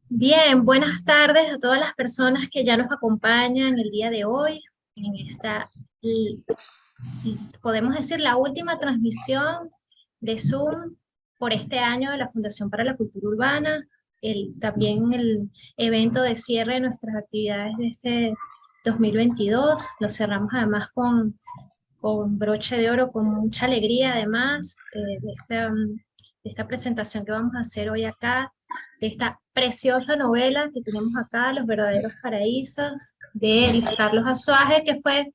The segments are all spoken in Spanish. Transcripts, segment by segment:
Bien, buenas tardes a todas las personas que ya nos acompañan el día de hoy en esta, l- podemos decir, la última transmisión de Zoom por este año de la Fundación para la Cultura Urbana, también el evento de cierre de nuestras actividades de este 2022. Lo cerramos además con broche de oro, con mucha alegría además de esta presentación que vamos a hacer hoy acá, de esta preciosa novela que tenemos acá, Los Verdaderos Paraísos, de Luis Carlos Azuaje, que fue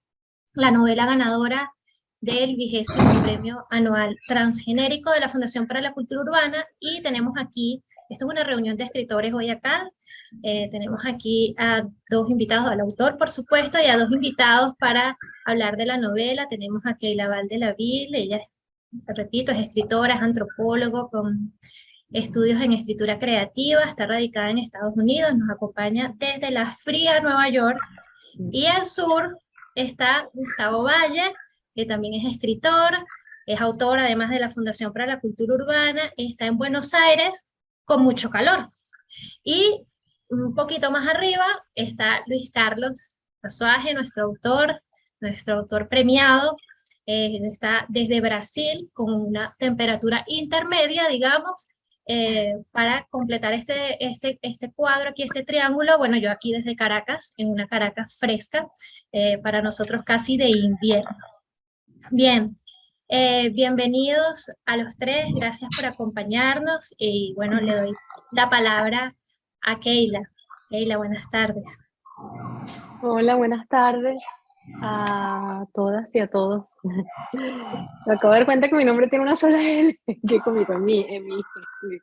la novela ganadora del 20º Premio Anual Transgenérico de la Fundación para la Cultura Urbana. Y tenemos aquí, esto es una reunión de escritores hoy acá, tenemos aquí a dos invitados, al autor por supuesto, y a dos invitados para hablar de la novela. Tenemos a Keila Valdelaville, ella, repito, es escritora, es antropólogo con estudios en escritura creativa, está radicada en Estados Unidos, nos acompaña desde la fría Nueva York, y al sur está Gustavo Valle, que también es escritor, es autor además de la Fundación para la Cultura Urbana, está en Buenos Aires con mucho calor. Y un poquito más arriba está Luis Carlos Azuaje, nuestro autor premiado. Está desde Brasil con una temperatura intermedia, digamos, para completar este cuadro aquí, este triángulo. Bueno, yo aquí desde Caracas, en una Caracas fresca, para nosotros casi de invierno. Bien, bienvenidos a los tres, gracias por acompañarnos y bueno, le doy la palabra a Keila. Keila, buenas tardes. Hola, buenas tardes a todas y a todos. Me acabo de dar cuenta que mi nombre tiene una sola L. Qué cómico en mi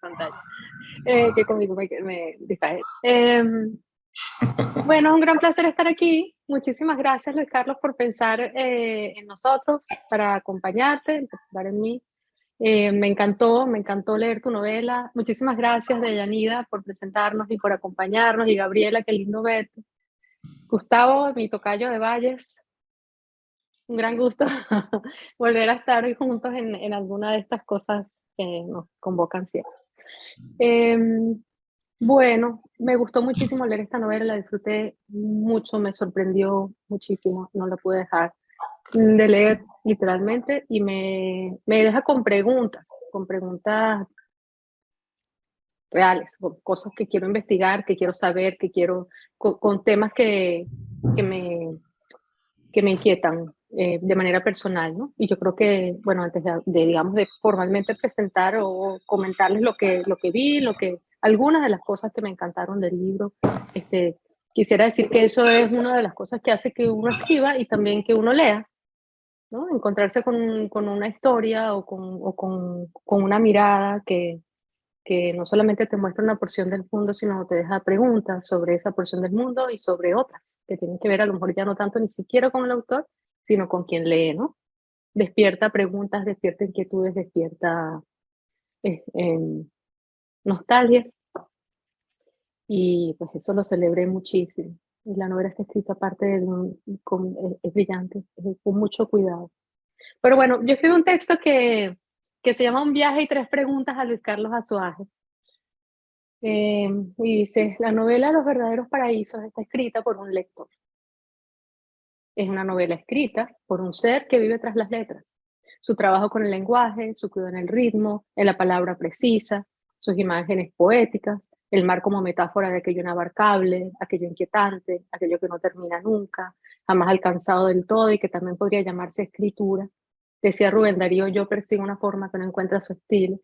pantalla. Qué cómico, me distrae. Bueno, es un gran placer estar aquí. Muchísimas gracias, Luis Carlos, por pensar en nosotros, para acompañarte, en particular en mí. Me encantó leer tu novela. Muchísimas gracias, Deyanira, por presentarnos y por acompañarnos. Y Gabriela, qué lindo verte. Gustavo, mi tocayo de Valles, un gran gusto volver a estar juntos en alguna de estas cosas que nos convocan siempre. Bueno, me gustó muchísimo leer esta novela, la disfruté mucho, me sorprendió muchísimo, no la pude dejar de leer literalmente y me deja con preguntas reales, con cosas que quiero investigar, que quiero saber, con temas que me que me inquietan de manera personal, ¿no? Y yo creo que, bueno, antes digamos, de formalmente presentar o comentarles lo que vi, algunas de las cosas que me encantaron del libro, este, quisiera decir que eso es una de las cosas que hace que uno escriba y también que uno lea, ¿no? Encontrarse con una historia con una mirada que no solamente te muestra una porción del mundo, sino te deja preguntas sobre esa porción del mundo y sobre otras, que tienen que ver a lo mejor ya no tanto ni siquiera con el autor, sino con quien lee, ¿no? Despierta preguntas, despierta inquietudes, despierta nostalgia, y pues eso lo celebré muchísimo. Y la novela está escrita aparte es brillante, es con mucho cuidado. Pero bueno, yo escribí un texto que se llama Un viaje y tres preguntas a Luis Carlos Azuaje. Y dice, la novela Los Verdaderos Paraísos está escrita por un lector. Es una novela escrita por un ser que vive tras las letras. Su trabajo con el lenguaje, su cuidado en el ritmo, en la palabra precisa, sus imágenes poéticas, el mar como metáfora de aquello inabarcable, aquello inquietante, aquello que no termina nunca, jamás alcanzado del todo y que también podría llamarse escritura. Decía Rubén Darío, yo persigo una forma que no encuentra su estilo.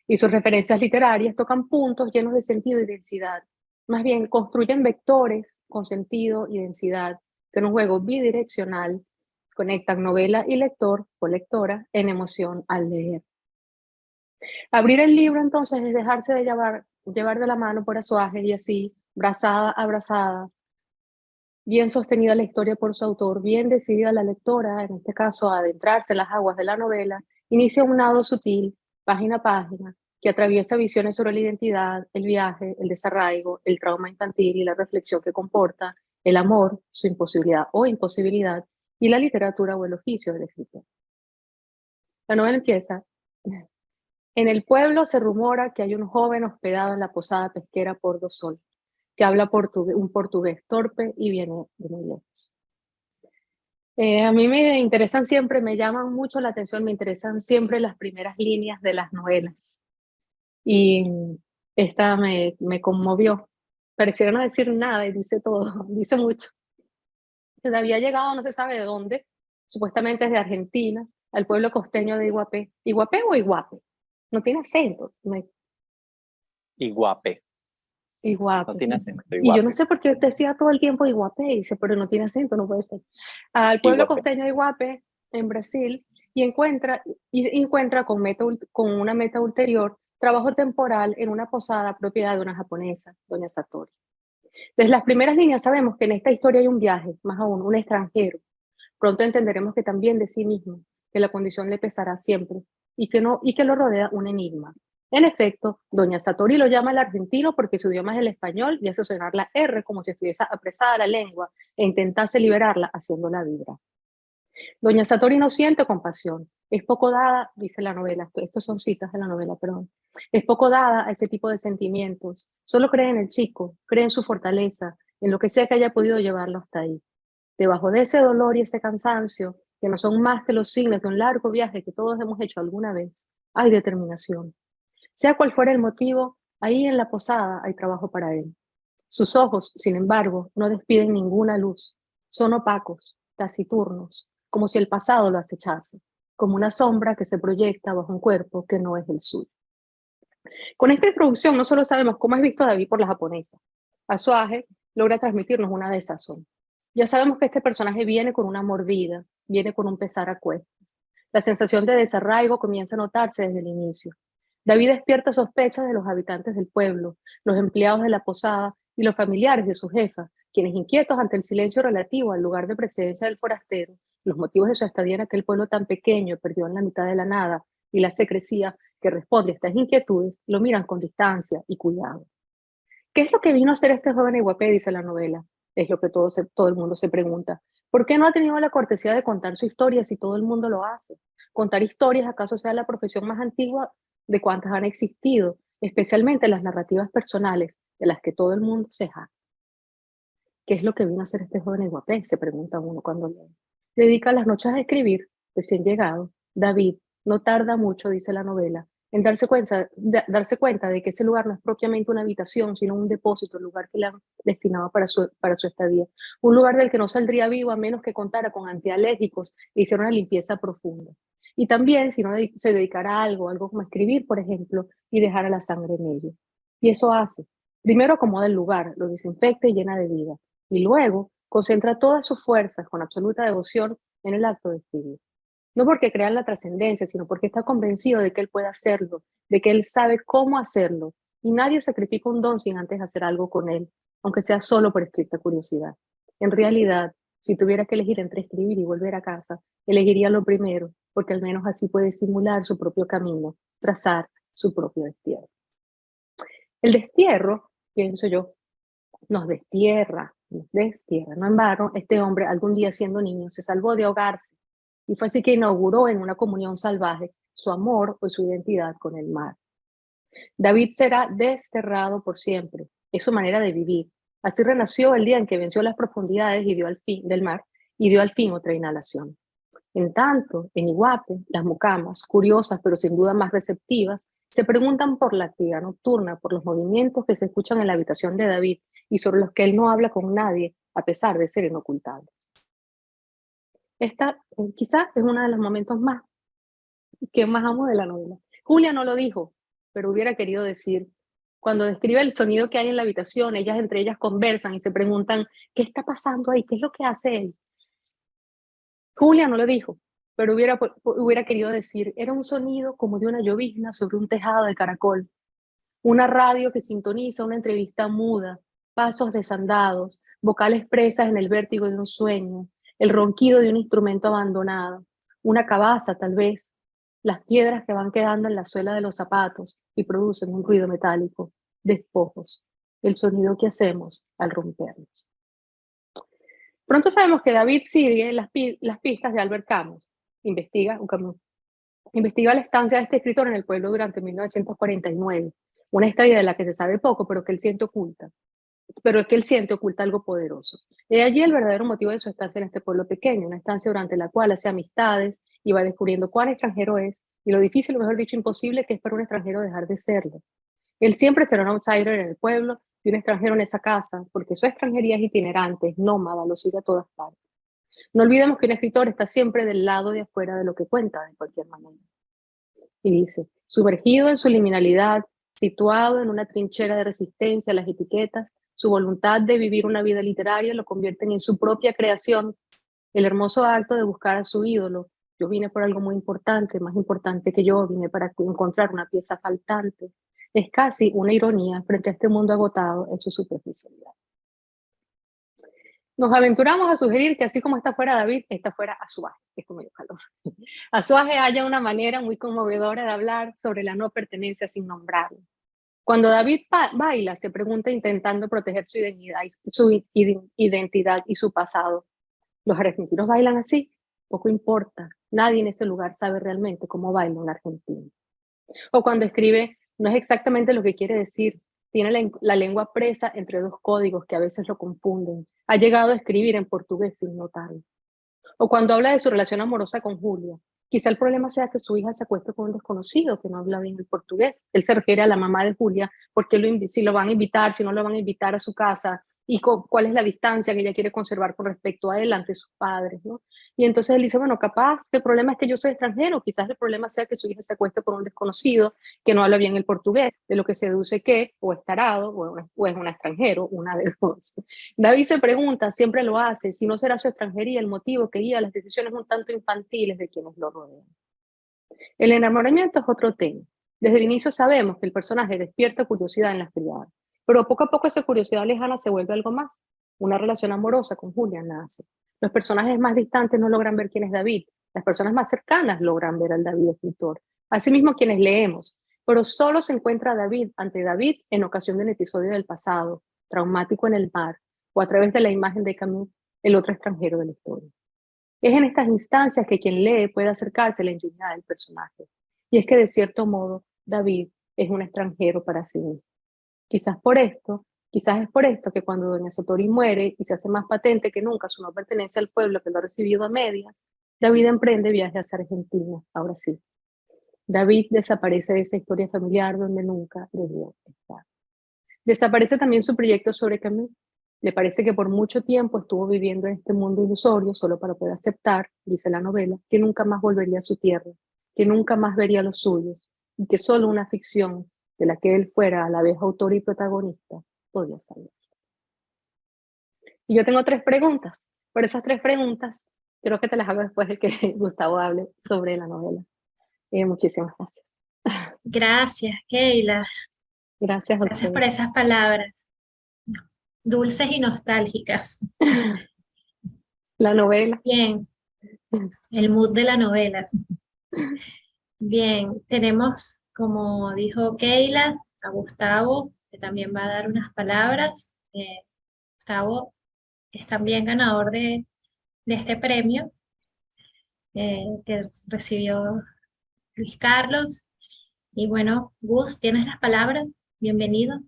Y sus referencias literarias tocan puntos llenos de sentido y densidad. Más bien, construyen vectores con sentido y densidad, que en un juego bidireccional conectan novela y lector o lectora en emoción al leer. Abrir el libro entonces es dejarse de llevar de la mano por Azuaje y así, brazada a brazada, bien sostenida la historia por su autor, bien decidida la lectora, en este caso a adentrarse en las aguas de la novela, inicia un nado sutil, página a página, que atraviesa visiones sobre la identidad, el viaje, el desarraigo, el trauma infantil y la reflexión que comporta, el amor, su imposibilidad o imposibilidad, y la literatura o el oficio del escritor. La novela empieza En el pueblo se rumora que hay un joven hospedado en la posada pesquera Porto Sol, que habla un portugués torpe y viene de muy lejos. A mí me interesan siempre, me llaman mucho la atención, me interesan siempre las primeras líneas de las novelas. Y esta me conmovió. Pareciera no decir nada y dice todo, dice mucho. Que había llegado, no se sabe de dónde, supuestamente es de Argentina, al pueblo costeño de Iguapé. ¿Iguapé o Iguape? No tiene acento. Iguape. No Iguape. tiene acento, Y yo no Iguape. sé por qué decía todo el tiempo Iguapé, y dice, pero no tiene acento, no puede ser. Al pueblo Iguape. costeño de Iguape, en Brasil, y encuentra con una meta ulterior trabajo temporal en una posada propiedad de una japonesa, doña Satori. Desde las primeras líneas sabemos que en esta historia hay un viaje, más aún, un extranjero. Pronto entenderemos que también de sí mismo, que la condición le pesará siempre y que lo rodea un enigma. En efecto, doña Satori lo llama el argentino porque su idioma es el español y hace sonar la R como si estuviese apresada la lengua e intentase liberarla haciéndola vibrar. Doña Satori no siente compasión, es poco dada, dice la novela, estos son citas de la novela, perdón, es poco dada a ese tipo de sentimientos, solo cree en el chico, cree en su fortaleza, en lo que sea que haya podido llevarlo hasta ahí. Debajo de ese dolor y ese cansancio, que no son más que los signos de un largo viaje que todos hemos hecho alguna vez, hay determinación. Sea cual fuera el motivo, ahí en la posada hay trabajo para él. Sus ojos, sin embargo, no despiden ninguna luz. Son opacos, taciturnos, como si el pasado lo acechase, como una sombra que se proyecta bajo un cuerpo que no es el suyo. Con esta introducción no solo sabemos cómo es visto David por la japonesa. Azuaje logra transmitirnos una desazón. Ya sabemos que este personaje viene con una mordida, viene con un pesar a cuestas. La sensación de desarraigo comienza a notarse desde el inicio. David despierta sospechas de los habitantes del pueblo, los empleados de la posada y los familiares de su jefa, quienes inquietos ante el silencio relativo al lugar de presidencia del forastero, los motivos de su estadía en aquel pueblo tan pequeño, perdido en la mitad de la nada, y la secrecía que responde a estas inquietudes, lo miran con distancia y cuidado. ¿Qué es lo que vino a hacer este joven Iguapé? Dice la novela. Es lo que todo el mundo se pregunta. ¿Por qué no ha tenido la cortesía de contar su historia si todo el mundo lo hace? ¿Contar historias acaso sea la profesión más antigua de cuantas han existido, especialmente las narrativas personales de las que todo el mundo se jacta? ¿Qué es lo que vino a hacer este joven Iguapé? Se pregunta uno cuando lee. Dedica las noches a escribir, recién llegado. David no tarda mucho, dice la novela, en darse cuenta de que ese lugar no es propiamente una habitación, sino un depósito, el lugar que le han destinado para su estadía. Un lugar del que no saldría vivo a menos que contara con antialérgicos e hiciera una limpieza profunda. Y también si no se dedicara a algo como escribir, por ejemplo, y dejara la sangre en ello. Y eso hace. Primero acomoda el lugar, lo desinfecta y llena de vida. Y luego concentra todas sus fuerzas con absoluta devoción en el acto de escribir. No porque crea en la trascendencia, sino porque está convencido de que él puede hacerlo, de que él sabe cómo hacerlo. Y nadie sacrifica un don sin antes hacer algo con él, aunque sea solo por estricta curiosidad. En realidad, si tuviera que elegir entre escribir y volver a casa, elegiría lo primero, porque al menos así puede simular su propio camino, trazar su propio destierro. El destierro, pienso yo, nos destierra. No en vano, este hombre algún día siendo niño se salvó de ahogarse y fue así que inauguró en una comunión salvaje su amor o su identidad con el mar. David será desterrado por siempre, es su manera de vivir. Así renació el día en que venció las profundidades y dio al fin del mar y dio al fin otra inhalación. En tanto, en Iguape, las mucamas, curiosas pero sin duda más receptivas, se preguntan por la actividad nocturna, por los movimientos que se escuchan en la habitación de David y sobre los que él no habla con nadie, a pesar de ser inocultables. Esta quizás es uno de los momentos que más amo de la novela. Julia no lo dijo, pero hubiera querido decir, cuando describe el sonido que hay en la habitación, ellas entre ellas conversan y se preguntan, ¿qué está pasando ahí? ¿Qué es lo que hace él? Julia no lo dijo, pero hubiera querido decir, era un sonido como de una llovizna sobre un tejado de caracol, una radio que sintoniza una entrevista muda, pasos desandados, vocales presas en el vértigo de un sueño, el ronquido de un instrumento abandonado, una cabaza tal vez, las piedras que van quedando en la suela de los zapatos y producen un ruido metálico, despojos, el sonido que hacemos al romperlos. Pronto sabemos que David sigue las pistas de Albert Camus, investiga un Camus. Investiga la estancia de este escritor en el pueblo durante 1949, una estadía de la que se sabe poco, pero que él siente oculta. Pero es que él siente oculta algo poderoso. De allí el verdadero motivo de su estancia en este pueblo pequeño, una estancia durante la cual hace amistades y va descubriendo cuán extranjero es y lo difícil, o mejor dicho, imposible que es para un extranjero dejar de serlo. Él siempre será un outsider en el pueblo y un extranjero en esa casa, porque su extranjería es itinerante, es nómada, lo sigue a todas partes. No olvidemos que un escritor está siempre del lado de afuera de lo que cuenta, de cualquier manera. Y dice, sumergido en su liminalidad, situado en una trinchera de resistencia a las etiquetas, su voluntad de vivir una vida literaria lo convierten en su propia creación, el hermoso acto de buscar a su ídolo. Yo vine por algo muy importante, más importante que yo, vine para encontrar una pieza faltante. Es casi una ironía frente a este mundo agotado en su superficialidad. Nos aventuramos a sugerir que así como está fuera David, está fuera Azuaje, que es como medio calor. Azuaje halla una manera muy conmovedora de hablar sobre la no pertenencia sin nombrarlo. Cuando David baila, se pregunta intentando proteger su identidad y su pasado. ¿Los argentinos bailan así? Poco importa. Nadie en ese lugar sabe realmente cómo baila un argentino. O cuando escribe, no es exactamente lo que quiere decir. Tiene la lengua presa entre dos códigos que a veces lo confunden. Ha llegado a escribir en portugués sin notarlo. O cuando habla de su relación amorosa con Julia. Quizá el problema sea que su hija se acueste con un desconocido que no habla bien el portugués. Él se refiere a la mamá de Julia, porque si lo van a invitar, si no lo van a invitar a su casa, y cuál es la distancia que ella quiere conservar con respecto a él ante sus padres, ¿no? Y entonces él dice, bueno, capaz que el problema es que yo soy extranjero, quizás el problema sea que su hija se acueste con un desconocido que no habla bien el portugués, de lo que se deduce que o es tarado o es un extranjero, una de dos. David se pregunta, siempre lo hace, si no será su extranjería el motivo que guía las decisiones un tanto infantiles de quienes lo rodean. El enamoramiento es otro tema. Desde el inicio sabemos que el personaje despierta curiosidad en las criadas, pero poco a poco esa curiosidad lejana se vuelve algo más. Una relación amorosa con Julia nace. Los personajes más distantes no logran ver quién es David. Las personas más cercanas logran ver al David escritor. Asimismo, quienes leemos. Pero solo se encuentra David ante David en ocasión del episodio del pasado, traumático en el mar, o a través de la imagen de Camus, el otro extranjero de la historia. Es en estas instancias que quien lee puede acercarse a la intimidad del personaje. Y es que de cierto modo, David es un extranjero para sí mismo. Quizás es por esto que cuando doña Satori muere y se hace más patente que nunca su no pertenencia al pueblo que lo ha recibido a medias, David emprende viaje hacia Argentina, ahora sí. David desaparece de esa historia familiar donde nunca debió estar. Desaparece también su proyecto sobre Camus. Le parece que por mucho tiempo estuvo viviendo en este mundo ilusorio solo para poder aceptar, dice la novela, que nunca más volvería a su tierra, que nunca más vería a los suyos, y que solo una ficción de la que él fuera a la vez autor y protagonista podía salir. Y yo tengo 3 preguntas, pero esas 3 preguntas creo que te las hago después de que Gustavo hable sobre la novela. Muchísimas gracias. Gracias, Keila. Gracias a Gracias ustedes. por esas palabras dulces y nostálgicas. La novela. Bien, el mood de la novela. Bien, tenemos, como dijo Keila, a Gustavo, que también va a dar unas palabras. Gustavo es también ganador de este premio que recibió Luis Carlos. Y bueno, Gus, tienes las palabras. Bienvenido.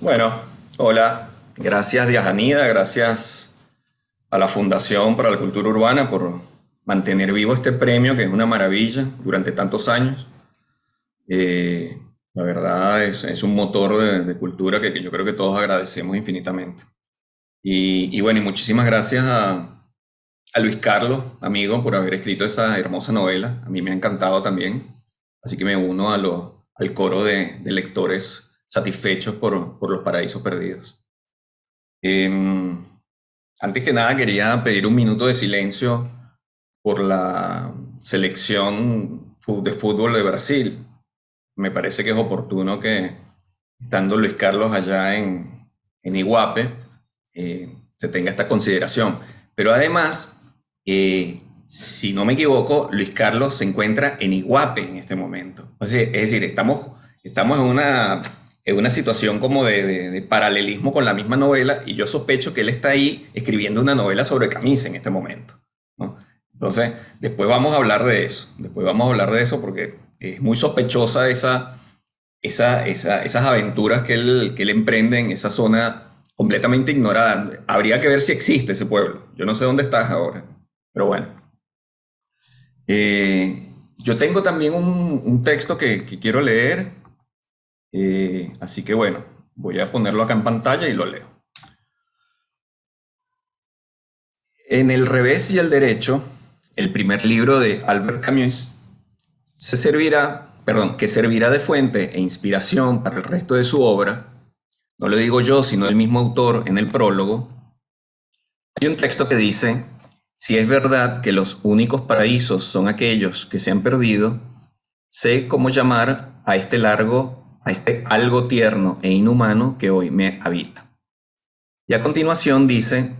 Bueno, hola, gracias Diajanida, gracias a la Fundación para la Cultura Urbana por mantener vivo este premio que es una maravilla durante tantos años. La verdad es un motor de cultura que yo creo que todos agradecemos infinitamente. Y bueno, y muchísimas gracias a Luis Carlos, amigo, por haber escrito esa hermosa novela. A mí me ha encantado también. Así que me uno al coro de lectores satisfechos por Los Paraísos Perdidos. Em, Antes que nada quería pedir un minuto de silencio por la selección de fútbol de Brasil. Me parece que es oportuno que, estando Luis Carlos allá en Iguape, se tenga esta consideración. Pero además, si no me equivoco, Luis Carlos se encuentra en Iguape en este momento. Es decir, estamos en una situación como de paralelismo con la misma novela y yo sospecho que él está ahí escribiendo una novela sobre Camus en este momento, ¿no? Entonces, después vamos a hablar de eso. Después vamos a hablar de eso porque es muy sospechosa esas aventuras que él emprende en esa zona completamente ignorada. Habría que ver si existe ese pueblo. Yo no sé dónde estás ahora, pero bueno. Yo tengo también un texto que quiero leer, así que bueno, voy a ponerlo acá en pantalla y lo leo. En El revés y el derecho, el primer libro de Albert Camus, que servirá de fuente e inspiración para el resto de su obra, no lo digo yo, sino el mismo autor en el prólogo, hay un texto que dice: si es verdad que los únicos paraísos son aquellos que se han perdido, sé cómo llamar a este algo tierno e inhumano que hoy me habita. Y a continuación dice: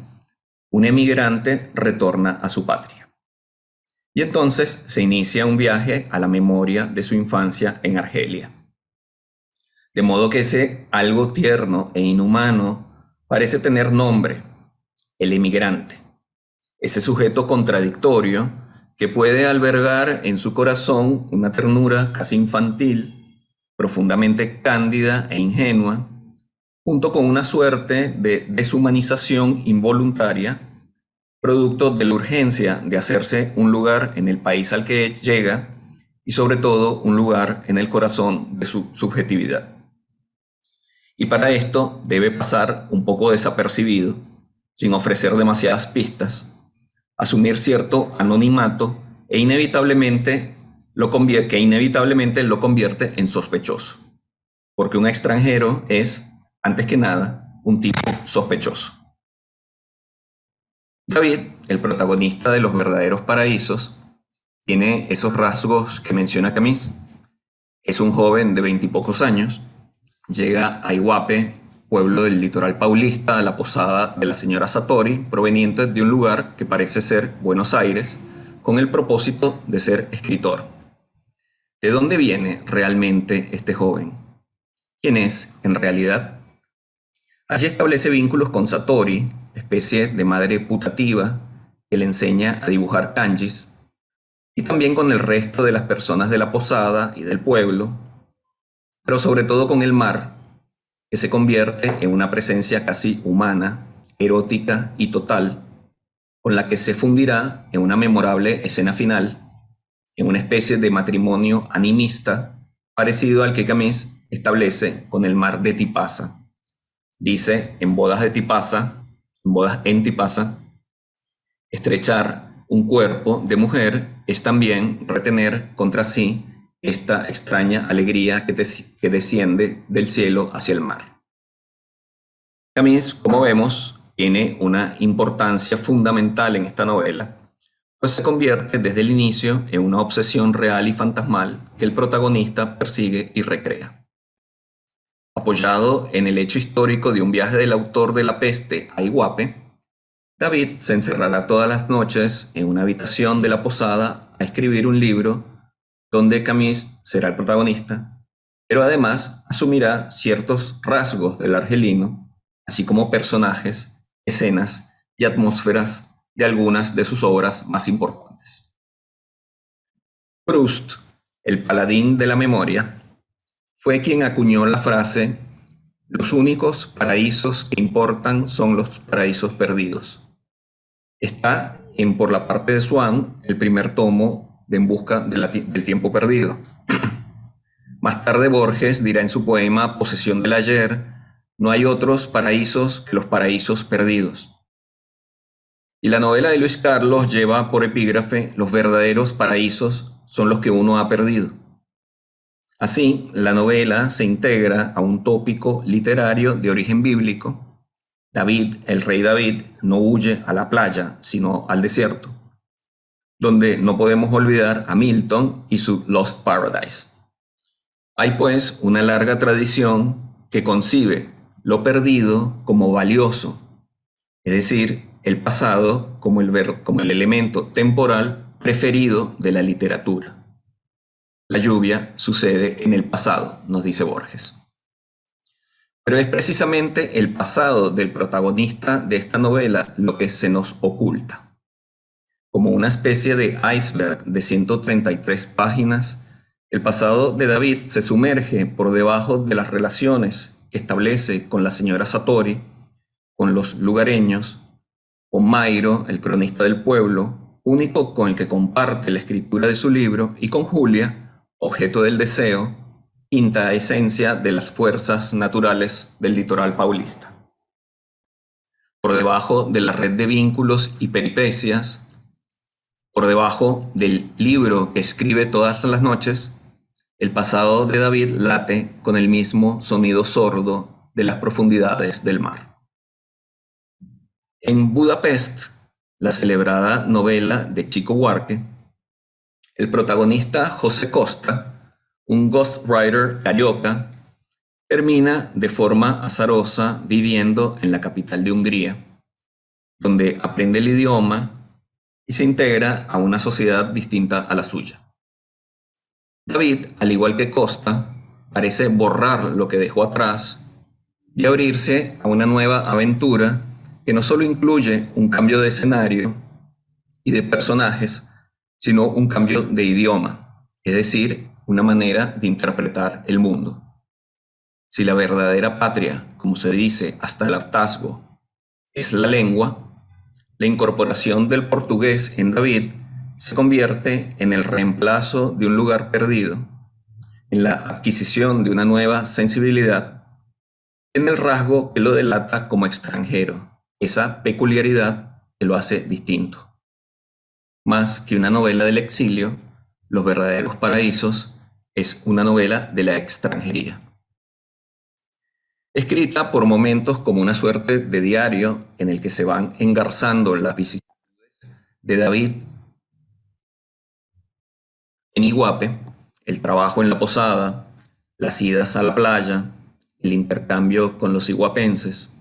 un emigrante retorna a su patria. Y entonces se inicia un viaje a la memoria de su infancia en Argelia. De modo que ese algo tierno e inhumano parece tener nombre: el emigrante. Ese sujeto contradictorio que puede albergar en su corazón una ternura casi infantil, profundamente cándida e ingenua, junto con una suerte de deshumanización involuntaria, producto de la urgencia de hacerse un lugar en el país al que llega y sobre todo un lugar en el corazón de su subjetividad. Y para esto debe pasar un poco desapercibido, sin ofrecer demasiadas pistas, asumir cierto anonimato que inevitablemente lo convierte en sospechoso, porque un extranjero es, antes que nada, un tipo sospechoso. David, el protagonista de Los verdaderos paraísos, tiene esos rasgos que menciona Camus. Es un joven de 20 y pocos años, llega a Iguape, pueblo del litoral paulista, a la posada de la señora Satori, proveniente de un lugar que parece ser Buenos Aires, con el propósito de ser escritor. ¿De dónde viene realmente este joven? ¿Quién es en realidad? Allí establece vínculos con Satori, especie de madre putativa que le enseña a dibujar kanjis, y también con el resto de las personas de la posada y del pueblo, pero sobre todo con el mar, que se convierte en una presencia casi humana, erótica y total, con la que se fundirá en una memorable escena final, en una especie de matrimonio animista parecido al que Camus establece con el mar de Tipasa. Dice en Bodas en Tipasa, estrechar un cuerpo de mujer es también retener contra sí esta extraña alegría que desciende del cielo hacia el mar. Camus, como vemos, tiene una importancia fundamental en esta novela, pues se convierte desde el inicio en una obsesión real y fantasmal que el protagonista persigue y recrea. Apoyado en el hecho histórico de un viaje del autor de La peste a Iguape, David se encerrará todas las noches en una habitación de la posada a escribir un libro donde Camus será el protagonista, pero además asumirá ciertos rasgos del argelino, así como personajes, escenas y atmósferas de algunas de sus obras más importantes. Proust, el paladín de la memoria, fue quien acuñó la frase: los únicos paraísos que importan son los paraísos perdidos. Está en Por la parte de Swann, el primer tomo de En busca del tiempo perdido. Más tarde Borges dirá en su poema Posesión del ayer: no hay otros paraísos que los paraísos perdidos. Y la novela de Luis Carlos lleva por epígrafe: los verdaderos paraísos son los que uno ha perdido. Así, la novela se integra a un tópico literario de origen bíblico. David, el rey David, no huye a la playa, sino al desierto, donde no podemos olvidar a Milton y su Lost Paradise. Hay pues una larga tradición que concibe lo perdido como valioso, es decir, el pasado como el elemento temporal preferido de la literatura. La lluvia sucede en el pasado, nos dice Borges. Pero es precisamente el pasado del protagonista de esta novela lo que se nos oculta. Como una especie de iceberg de 133 páginas, el pasado de David se sumerge por debajo de las relaciones que establece con la señora Satori, con los lugareños, con Mairo, el cronista del pueblo, único con el que comparte la escritura de su libro, y con Julia, objeto del deseo, quinta esencia de las fuerzas naturales del litoral paulista. Por debajo de la red de vínculos y peripecias, por debajo del libro que escribe todas las noches, el pasado de David late con el mismo sonido sordo de las profundidades del mar. En Budapest, la celebrada novela de Chico Buarque, el protagonista José Costa, un ghostwriter carioca, termina de forma azarosa viviendo en la capital de Hungría, donde aprende el idioma y se integra a una sociedad distinta a la suya. David, al igual que Costa, parece borrar lo que dejó atrás y abrirse a una nueva aventura que no solo incluye un cambio de escenario y de personajes, sino un cambio de idioma, es decir, una manera de interpretar el mundo. Si la verdadera patria, como se dice hasta el hartazgo, es la lengua, la incorporación del portugués en David se convierte en el reemplazo de un lugar perdido, en la adquisición de una nueva sensibilidad, en el rasgo que lo delata como extranjero, esa peculiaridad que lo hace distinto. Más que una novela del exilio, Los verdaderos paraísos es una novela de la extranjería. Escrita por momentos como una suerte de diario en el que se van engarzando las vicisitudes de David en Iguape, el trabajo en la posada, las idas a la playa, el intercambio con los iguapenses,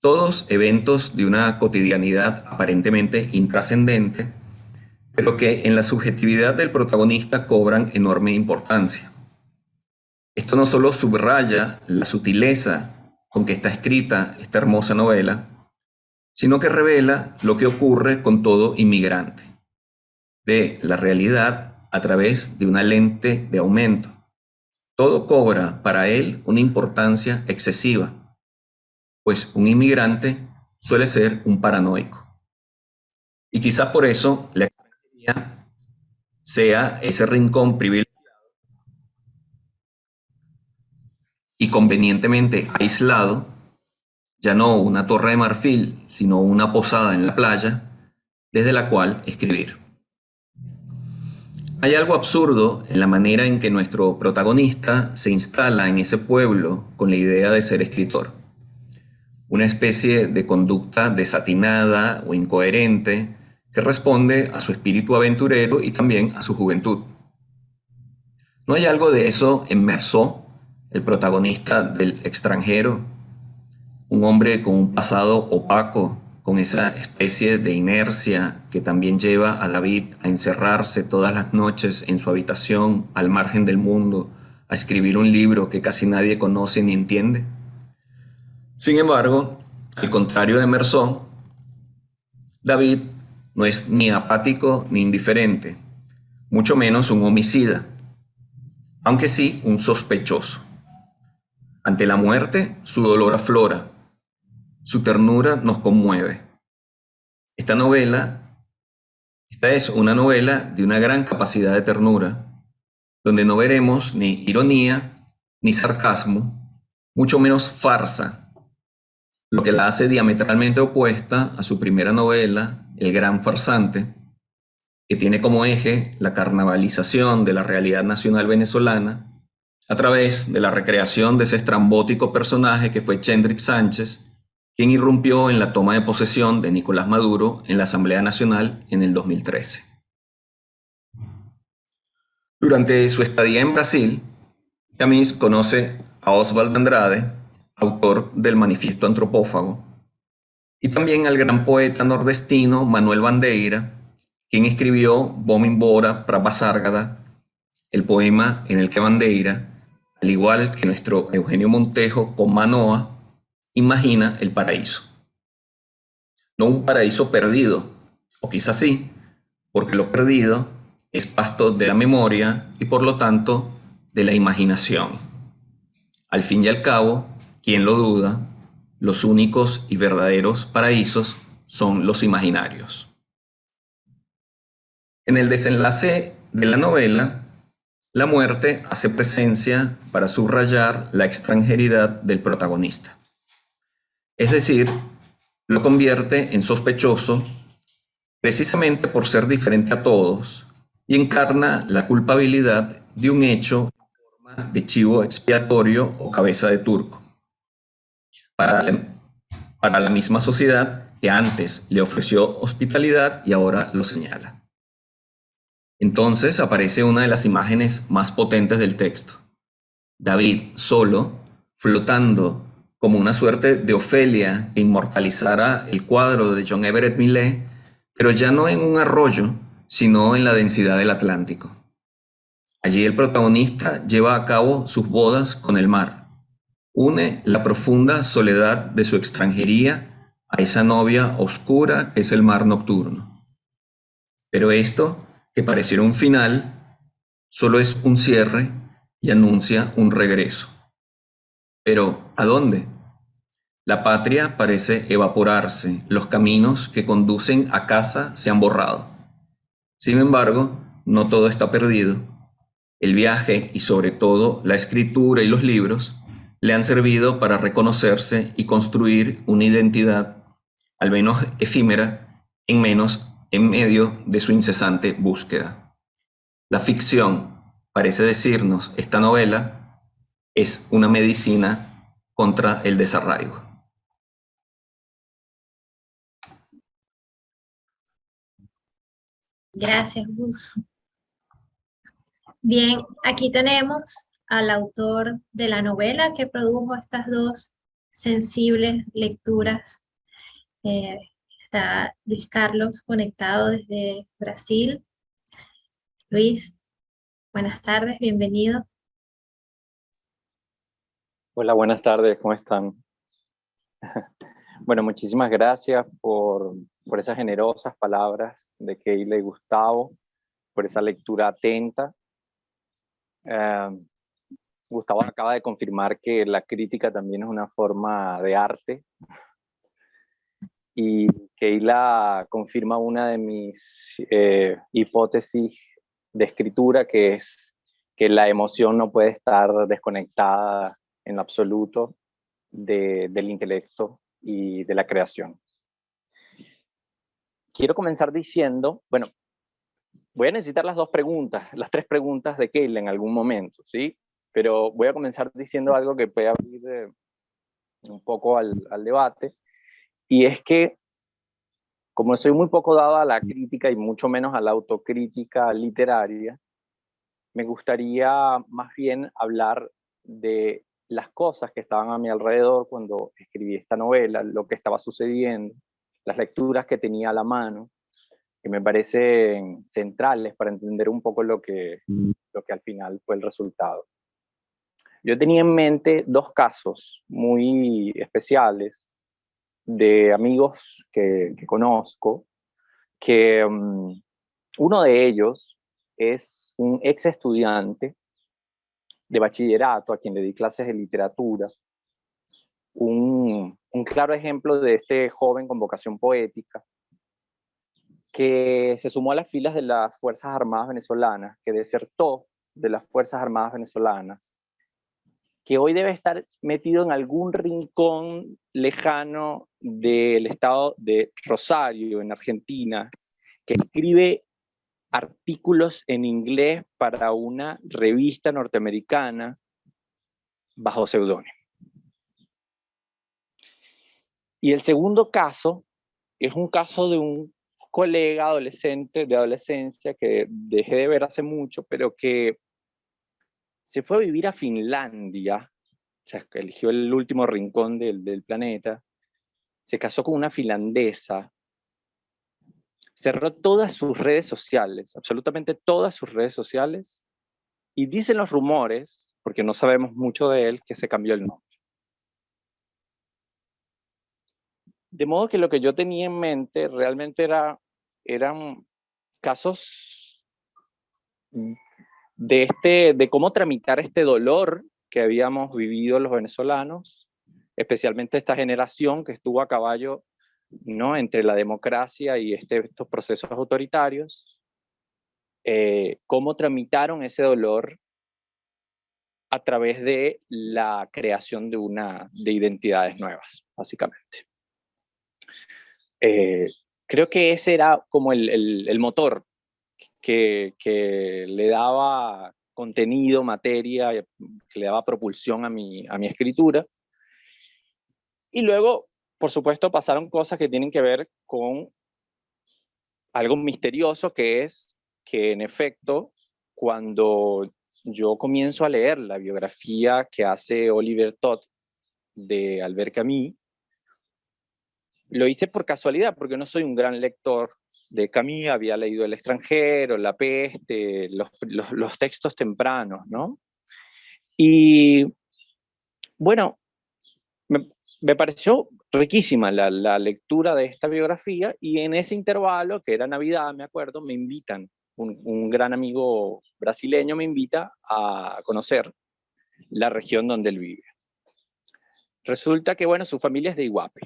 todos eventos de una cotidianidad aparentemente intrascendente, pero que en la subjetividad del protagonista cobran enorme importancia. Esto no solo subraya la sutileza con que está escrita esta hermosa novela, sino que revela lo que ocurre con todo inmigrante. Ve la realidad a través de una lente de aumento. Todo cobra para él una importancia excesiva, pues un inmigrante suele ser un paranoico. Y quizás por eso la extranjería sea ese rincón privilegiado y convenientemente aislado, ya no una torre de marfil, sino una posada en la playa, desde la cual escribir. Hay algo absurdo en la manera en que nuestro protagonista se instala en ese pueblo con la idea de ser escritor. Una especie de conducta desatinada o incoherente que responde a su espíritu aventurero y también a su juventud. ¿No hay algo de eso en Meursault, el protagonista del Extranjero? Un hombre con un pasado opaco, con esa especie de inercia que también lleva a David a encerrarse todas las noches en su habitación al margen del mundo, a escribir un libro que casi nadie conoce ni entiende. Sin embargo, al contrario de Meursault, David no es ni apático ni indiferente, mucho menos un homicida, aunque sí un sospechoso. Ante la muerte, su dolor aflora, su ternura nos conmueve. Esta es una novela de una gran capacidad de ternura, donde no veremos ni ironía, ni sarcasmo, mucho menos farsa, lo que la hace diametralmente opuesta a su primera novela, El Gran Farsante, que tiene como eje la carnavalización de la realidad nacional venezolana a través de la recreación de ese estrambótico personaje que fue Chendrik Sánchez, quien irrumpió en la toma de posesión de Nicolás Maduro en la Asamblea Nacional en el 2013. Durante su estadía en Brasil, Camus conoce a Oswald de Andrade, autor del Manifiesto Antropófago, y también al gran poeta nordestino Manuel Bandeira, quien escribió Bomimbora Prabhasargada, el poema en el que Bandeira, al igual que nuestro Eugenio Montejo con Manoa, imagina el paraíso. No un paraíso perdido, o quizás sí, porque lo perdido es pasto de la memoria y por lo tanto de la imaginación. Al fin y al cabo, ¿quién lo duda? Los únicos y verdaderos paraísos son los imaginarios. En el desenlace de la novela, la muerte hace presencia para subrayar la extranjeridad del protagonista. Es decir, lo convierte en sospechoso precisamente por ser diferente a todos y encarna la culpabilidad de un hecho en forma de chivo expiatorio o cabeza de turco para la misma sociedad que antes le ofreció hospitalidad y ahora lo señala. Entonces aparece una de las imágenes más potentes del texto. David solo, flotando como una suerte de Ofelia que inmortalizara el cuadro de John Everett Millet, pero ya no en un arroyo, sino en la densidad del Atlántico. Allí el protagonista lleva a cabo sus bodas con el mar. Une la profunda soledad de su extranjería a esa novia oscura que es el mar nocturno. Pero esto, que pareciera un final, solo es un cierre y anuncia un regreso. Pero, ¿a dónde? La patria parece evaporarse, los caminos que conducen a casa se han borrado. Sin embargo, no todo está perdido. El viaje y sobre todo la escritura y los libros le han servido para reconocerse y construir una identidad, al menos efímera, en medio de su incesante búsqueda. La ficción, parece decirnos esta novela, es una medicina contra el desarraigo. Gracias, Gus. Bien, aquí tenemos al autor de la novela que produjo estas dos sensibles lecturas. Eh, Está Luis Carlos conectado desde Brasil. Luis, buenas tardes, bienvenido. Hola, buenas tardes, ¿cómo están? Bueno, muchísimas gracias por esas generosas palabras de Keila y Gustavo, por esa lectura atenta. Gustavo acaba de confirmar que la crítica también es una forma de arte, y Keila confirma una de mis hipótesis de escritura, que es que la emoción no puede estar desconectada en absoluto del intelecto y de la creación. Quiero comenzar diciendo, bueno, voy a necesitar las tres preguntas de Keila en algún momento, ¿sí? Pero voy a comenzar diciendo algo que puede abrir un poco al debate, y es que, como soy muy poco dado a la crítica y mucho menos a la autocrítica literaria, me gustaría más bien hablar de las cosas que estaban a mi alrededor cuando escribí esta novela, lo que estaba sucediendo, las lecturas que tenía a la mano, que me parecen centrales para entender un poco lo que al final fue el resultado. Yo tenía en mente dos casos muy especiales de amigos que conozco, que uno de ellos es un ex estudiante de bachillerato a quien le di clases de literatura, un claro ejemplo de este joven con vocación poética, que se sumó a las filas de las Fuerzas Armadas venezolanas, que desertó de las Fuerzas Armadas venezolanas, que hoy debe estar metido en algún rincón lejano del estado de Rosario, en Argentina, que escribe artículos en inglés para una revista norteamericana bajo seudónimo. Y el segundo caso es un caso de un colega adolescente de adolescencia que dejé de ver hace mucho, pero que se fue a vivir a Finlandia, o sea, que eligió el último rincón del planeta, se casó con una finlandesa, cerró todas sus redes sociales, absolutamente todas sus redes sociales, y dicen los rumores, porque no sabemos mucho de él, que se cambió el nombre. De modo que lo que yo tenía en mente realmente eran casos de cómo tramitar este dolor que habíamos vivido los venezolanos, especialmente esta generación que estuvo a caballo, ¿no?, entre la democracia y estos procesos autoritarios, cómo tramitaron ese dolor a través de la creación de identidades nuevas, básicamente. Creo que ese era como el motor que le daba contenido, materia, que le daba propulsión a mi escritura. Y luego, por supuesto, pasaron cosas que tienen que ver con algo misterioso, que es que, en efecto, cuando yo comienzo a leer la biografía que hace Oliver Todd de Albert Camus, lo hice por casualidad, porque no soy un gran lector de Camus. Había leído El extranjero, La peste, los textos tempranos, ¿no? Y bueno, me pareció riquísima la lectura de esta biografía, y en ese intervalo, que era Navidad, me acuerdo, me invitan, un gran amigo brasileño me invita a conocer la región donde él vive. Resulta que, bueno, su familia es de Iguape.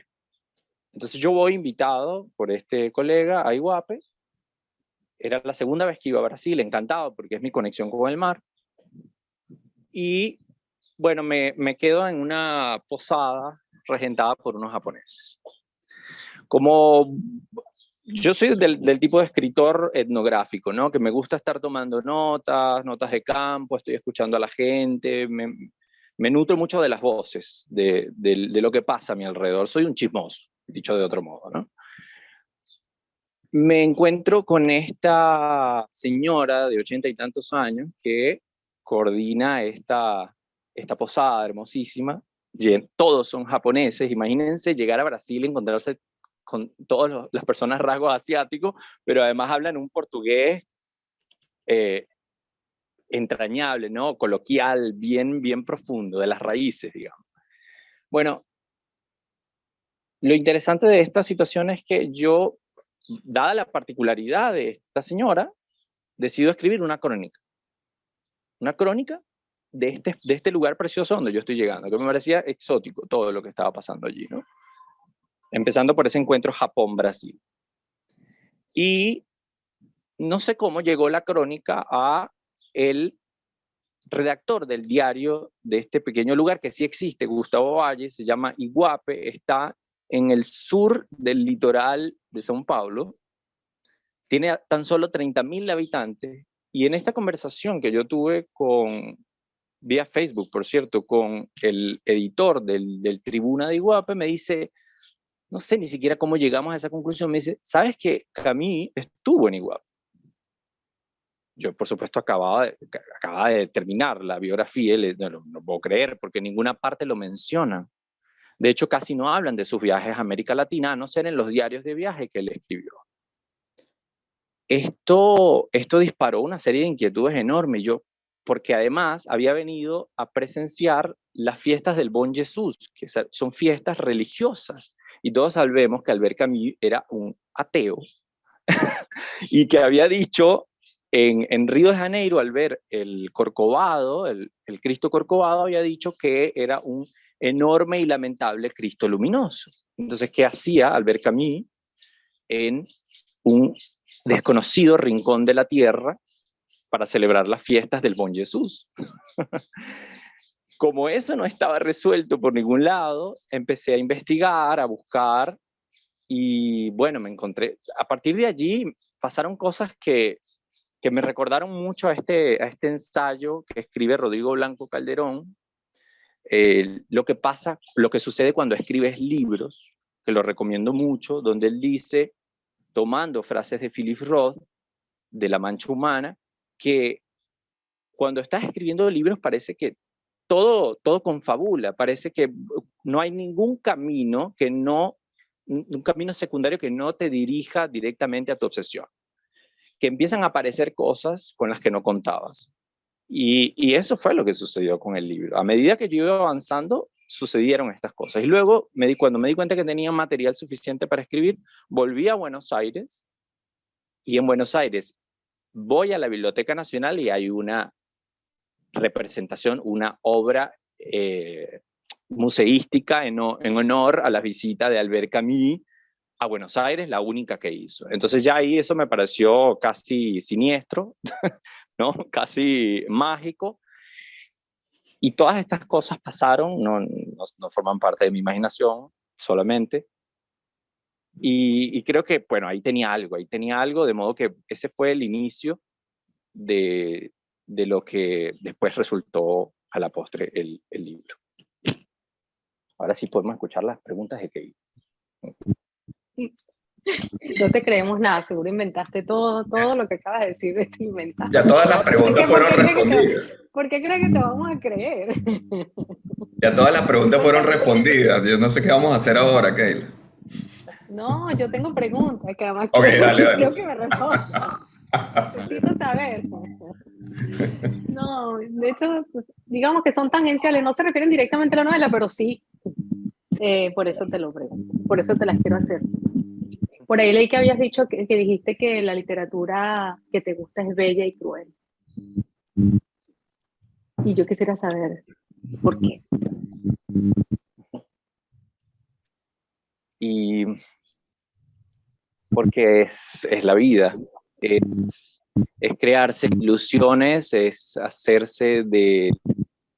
Entonces yo voy invitado por este colega a Iguape. Era la segunda vez que iba a Brasil, encantado, porque es mi conexión con el mar. Y bueno, me quedo en una posada regentada por unos japoneses. Como yo soy del tipo de escritor etnográfico, ¿no?, que me gusta estar tomando notas de campo, estoy escuchando a la gente, me nutro mucho de las voces, de lo que pasa a mi alrededor. Soy un chismoso, dicho de otro modo, ¿no? Me encuentro con esta señora de 80 y tantos años que coordina esta posada hermosísima. Todos son japoneses. Imagínense llegar a Brasil y encontrarse con todas las personas rasgos asiáticos, pero además hablan un portugués entrañable, ¿no?, coloquial, bien profundo, de las raíces, digamos. Bueno, lo interesante de esta situación es que yo, dada la particularidad de esta señora, decido escribir una crónica de este lugar precioso donde yo estoy llegando, que me parecía exótico todo lo que estaba pasando allí, ¿no? Empezando por ese encuentro Japón-Brasil. Y no sé cómo llegó la crónica a el redactor del diario de este pequeño lugar, que sí existe, Gustavo Valle, se llama Iguape, está en el sur del litoral de São Paulo, tiene tan solo 30.000 habitantes, y en esta conversación que yo tuve vía Facebook, por cierto, con el editor del Tribuna de Iguape, me dice, no sé ni siquiera cómo llegamos a esa conclusión, me dice, ¿sabes que Camus estuvo en Iguape? Yo, por supuesto, acababa de terminar la biografía, y no puedo creer, porque en ninguna parte lo mencionan. De hecho, casi no hablan de sus viajes a América Latina, a no ser en los diarios de viaje que él escribió. Esto disparó una serie de inquietudes enormes, porque además había venido a presenciar las fiestas del Bom Jesús, que son fiestas religiosas, y todos sabemos que Albert Camus era un ateo, y que había dicho en Río de Janeiro, al ver el Corcovado, el Cristo Corcovado, había dicho que era un enorme y lamentable Cristo luminoso. Entonces, ¿qué hacía Albert Camus en un desconocido rincón de la tierra para celebrar las fiestas del Bom Jesús? Como eso no estaba resuelto por ningún lado, empecé a investigar, a buscar, y bueno, me encontré. A partir de allí pasaron cosas que me recordaron mucho a este ensayo que escribe Rodrigo Blanco Calderón, lo que sucede cuando escribes libros, que lo recomiendo mucho, donde él dice, tomando frases de Philip Roth, de La Mancha Humana, que cuando estás escribiendo libros parece que todo confabula, parece que no hay ningún camino un camino secundario que no te dirija directamente a tu obsesión, que empiezan a aparecer cosas con las que no contabas. Y eso fue lo que sucedió con el libro. A medida que yo iba avanzando, sucedieron estas cosas. Y luego, cuando me di cuenta que tenía material suficiente para escribir, volví a Buenos Aires Y en Buenos Aires voy a la Biblioteca Nacional y hay una representación, una obra museística en honor a la visita de Albert Camus a Buenos Aires, la única que hizo. Entonces ya ahí eso me pareció casi siniestro, ¿no? Casi mágico. Y todas estas cosas pasaron, no forman parte de mi imaginación solamente. Y creo que, bueno, ahí tenía algo, de modo que ese fue el inicio de lo que después resultó a la postre el libro. Ahora sí podemos escuchar las preguntas de Kate. No te creemos nada, seguro inventaste todo lo que acabas de decir, te inventaste. Ya todas las preguntas fueron respondidas. ¿Por qué crees que te vamos a creer? Ya todas las preguntas fueron respondidas. Yo no sé qué vamos a hacer ahora, Keila. No, yo tengo preguntas que además Ok, dale. creo que me respondas. Necesito saber. No, de hecho, pues, digamos que son tangenciales, no se refieren directamente a la novela, pero sí. Por eso te lo pregunto, por eso te las quiero hacer. Por ahí leí que habías dicho que dijiste que la literatura que te gusta es bella y cruel. Y yo quisiera saber por qué. Y porque es la vida, es crearse ilusiones, es hacerse de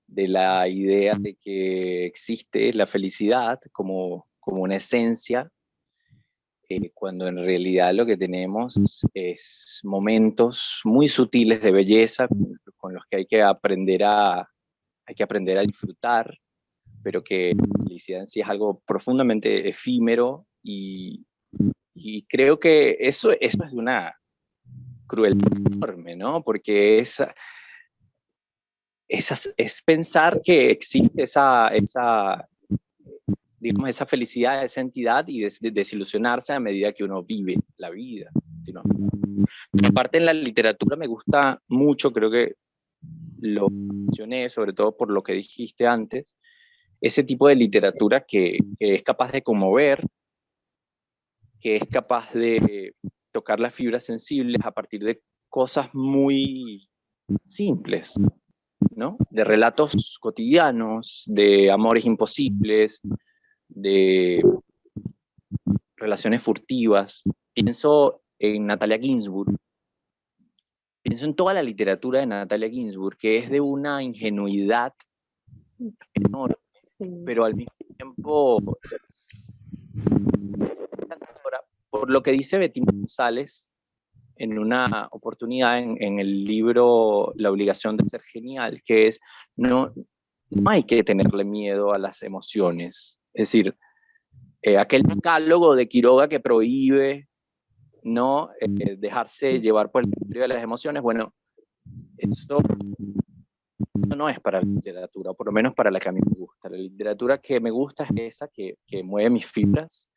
la idea de que existe la felicidad como una esencia, cuando en realidad lo que tenemos es momentos muy sutiles de belleza con los que hay que aprender a disfrutar, pero que la felicidad en sí es algo profundamente efímero y creo que eso es de una crueldad enorme, ¿no? Porque es pensar que existe digamos, esa felicidad, esa entidad y desilusionarse a medida que uno vive la vida. Aparte, en la literatura me gusta mucho, creo que lo mencioné, sobre todo por lo que dijiste antes, ese tipo de literatura que es capaz de conmover, que es capaz de tocar las fibras sensibles a partir de cosas muy simples, ¿no? De relatos cotidianos, de amores imposibles, de relaciones furtivas. Pienso en Natalia Ginzburg, pienso en toda la literatura de Natalia Ginzburg, que es de una ingenuidad enorme, pero al mismo tiempo, por lo que dice Bettina González en una oportunidad en el libro La obligación de ser genial, que es no hay que tenerle miedo a las emociones. Es decir, aquel decálogo de Quiroga que prohíbe no dejarse llevar por el imperio de las emociones, bueno, eso no es para la literatura, o por lo menos para la que a mí me gusta. La literatura que me gusta es esa que mueve mis fibras,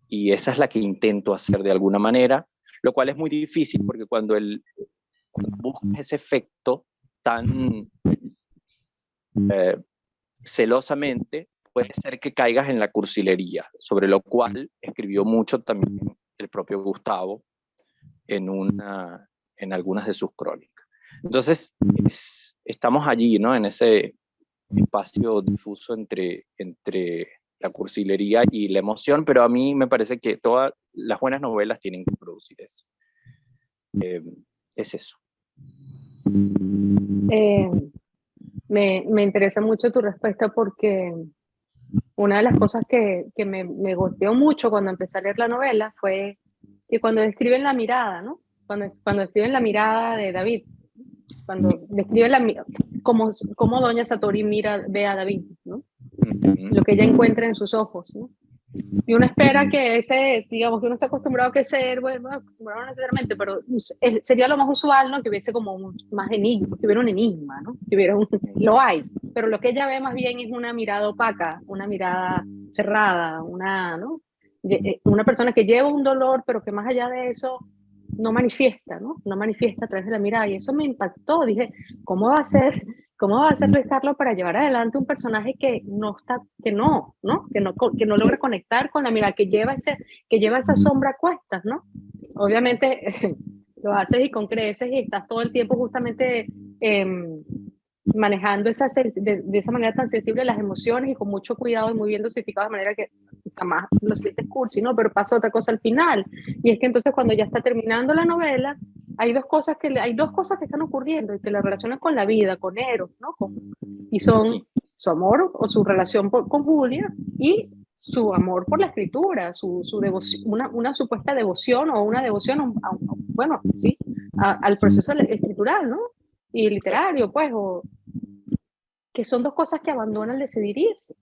y esa es la que intento hacer de alguna manera, lo cual es muy difícil porque cuando buscas ese efecto tan celosamente, puede ser que caigas en la cursilería, sobre lo cual escribió mucho también el propio Gustavo en algunas de sus crónicas. Entonces, estamos allí, ¿no? En ese espacio difuso entre la cursilería y la emoción, pero a mí me parece que todas las buenas novelas tienen que producir eso. Es eso. Me interesa mucho tu respuesta porque una de las cosas que me golpeó mucho cuando empecé a leer la novela fue que cuando describen la mirada, ¿no? Cuando describen la mirada de David, cuando describen cómo doña Satori ve a David, ¿no? Lo que ella encuentra en sus ojos, ¿no? Y uno espera que digamos que uno está acostumbrado a que ser, bueno, acostumbrado no necesariamente, pero sería lo más usual, ¿no? Que hubiese como más enigma, que hubiera un enigma, ¿no? Lo hay, pero lo que ella ve más bien es una mirada opaca, una mirada cerrada, ¿no? Una persona que lleva un dolor, pero que más allá de eso no manifiesta, ¿no? No manifiesta a través de la mirada, y eso me impactó. Dije, ¿cómo va a ser Luis Carlos para llevar adelante un personaje que no logra conectar con la mirada, que lleva esa sombra a cuestas, ¿no? Obviamente Lo haces y con creces y estás todo el tiempo justamente manejando de esa manera tan sensible las emociones y con mucho cuidado y muy bien dosificado, de manera que jamás lo sientes cursi, ¿no? Pero pasa otra cosa al final, y es que entonces cuando ya está terminando la novela, hay dos cosas que están ocurriendo y que la relacionan con la vida, con Eros, ¿no? Y son su amor o su relación con Julia y su amor por la escritura, su devoción, una supuesta devoción o una devoción, bueno, sí, al proceso escritural, ¿no? Y literario, pues, que son dos cosas que abandona al decidir irse.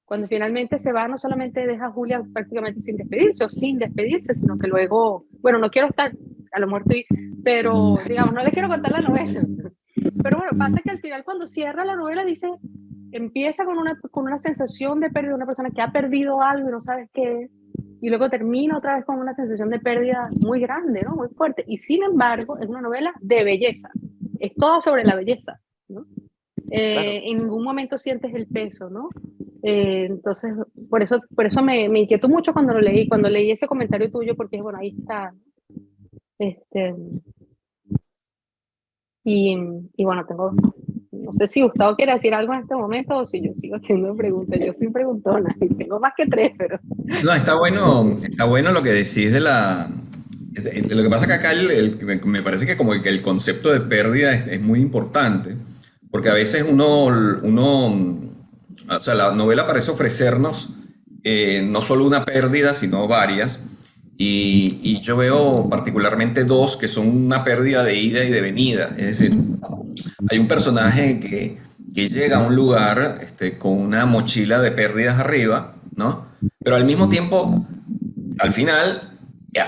Cuando finalmente se va, no solamente deja a Julia prácticamente sin despedirse o sin despedirse, sino que luego, bueno, no quiero estar, a lo mejor estoy, pero digamos, no les quiero contar la novela. Pero bueno, pasa que al final cuando cierra la novela dice, empieza con una sensación de pérdida de una persona que ha perdido algo y no sabes qué es, y luego termina otra vez con una sensación de pérdida muy grande, ¿no? Muy fuerte. Y sin embargo, es una novela de belleza. Es todo sobre la belleza, ¿no? Claro. En ningún momento sientes el peso, ¿no? Entonces, por eso me inquietó mucho cuando leí ese comentario tuyo, porque bueno, ahí está. Y bueno, no sé si Gustavo quiere decir algo en este momento o si yo sigo haciendo preguntas. Yo soy preguntona y tengo más que tres, pero... No, está bueno lo que decís de lo que pasa que acá me parece que como que el concepto de pérdida es muy importante, porque a veces o sea, la novela parece ofrecernos no solo una pérdida, sino varias, y yo veo particularmente dos que son una pérdida de ida y de venida, es decir, hay un personaje que llega a un lugar con una mochila de pérdidas arriba, ¿no? Pero al mismo tiempo, al final,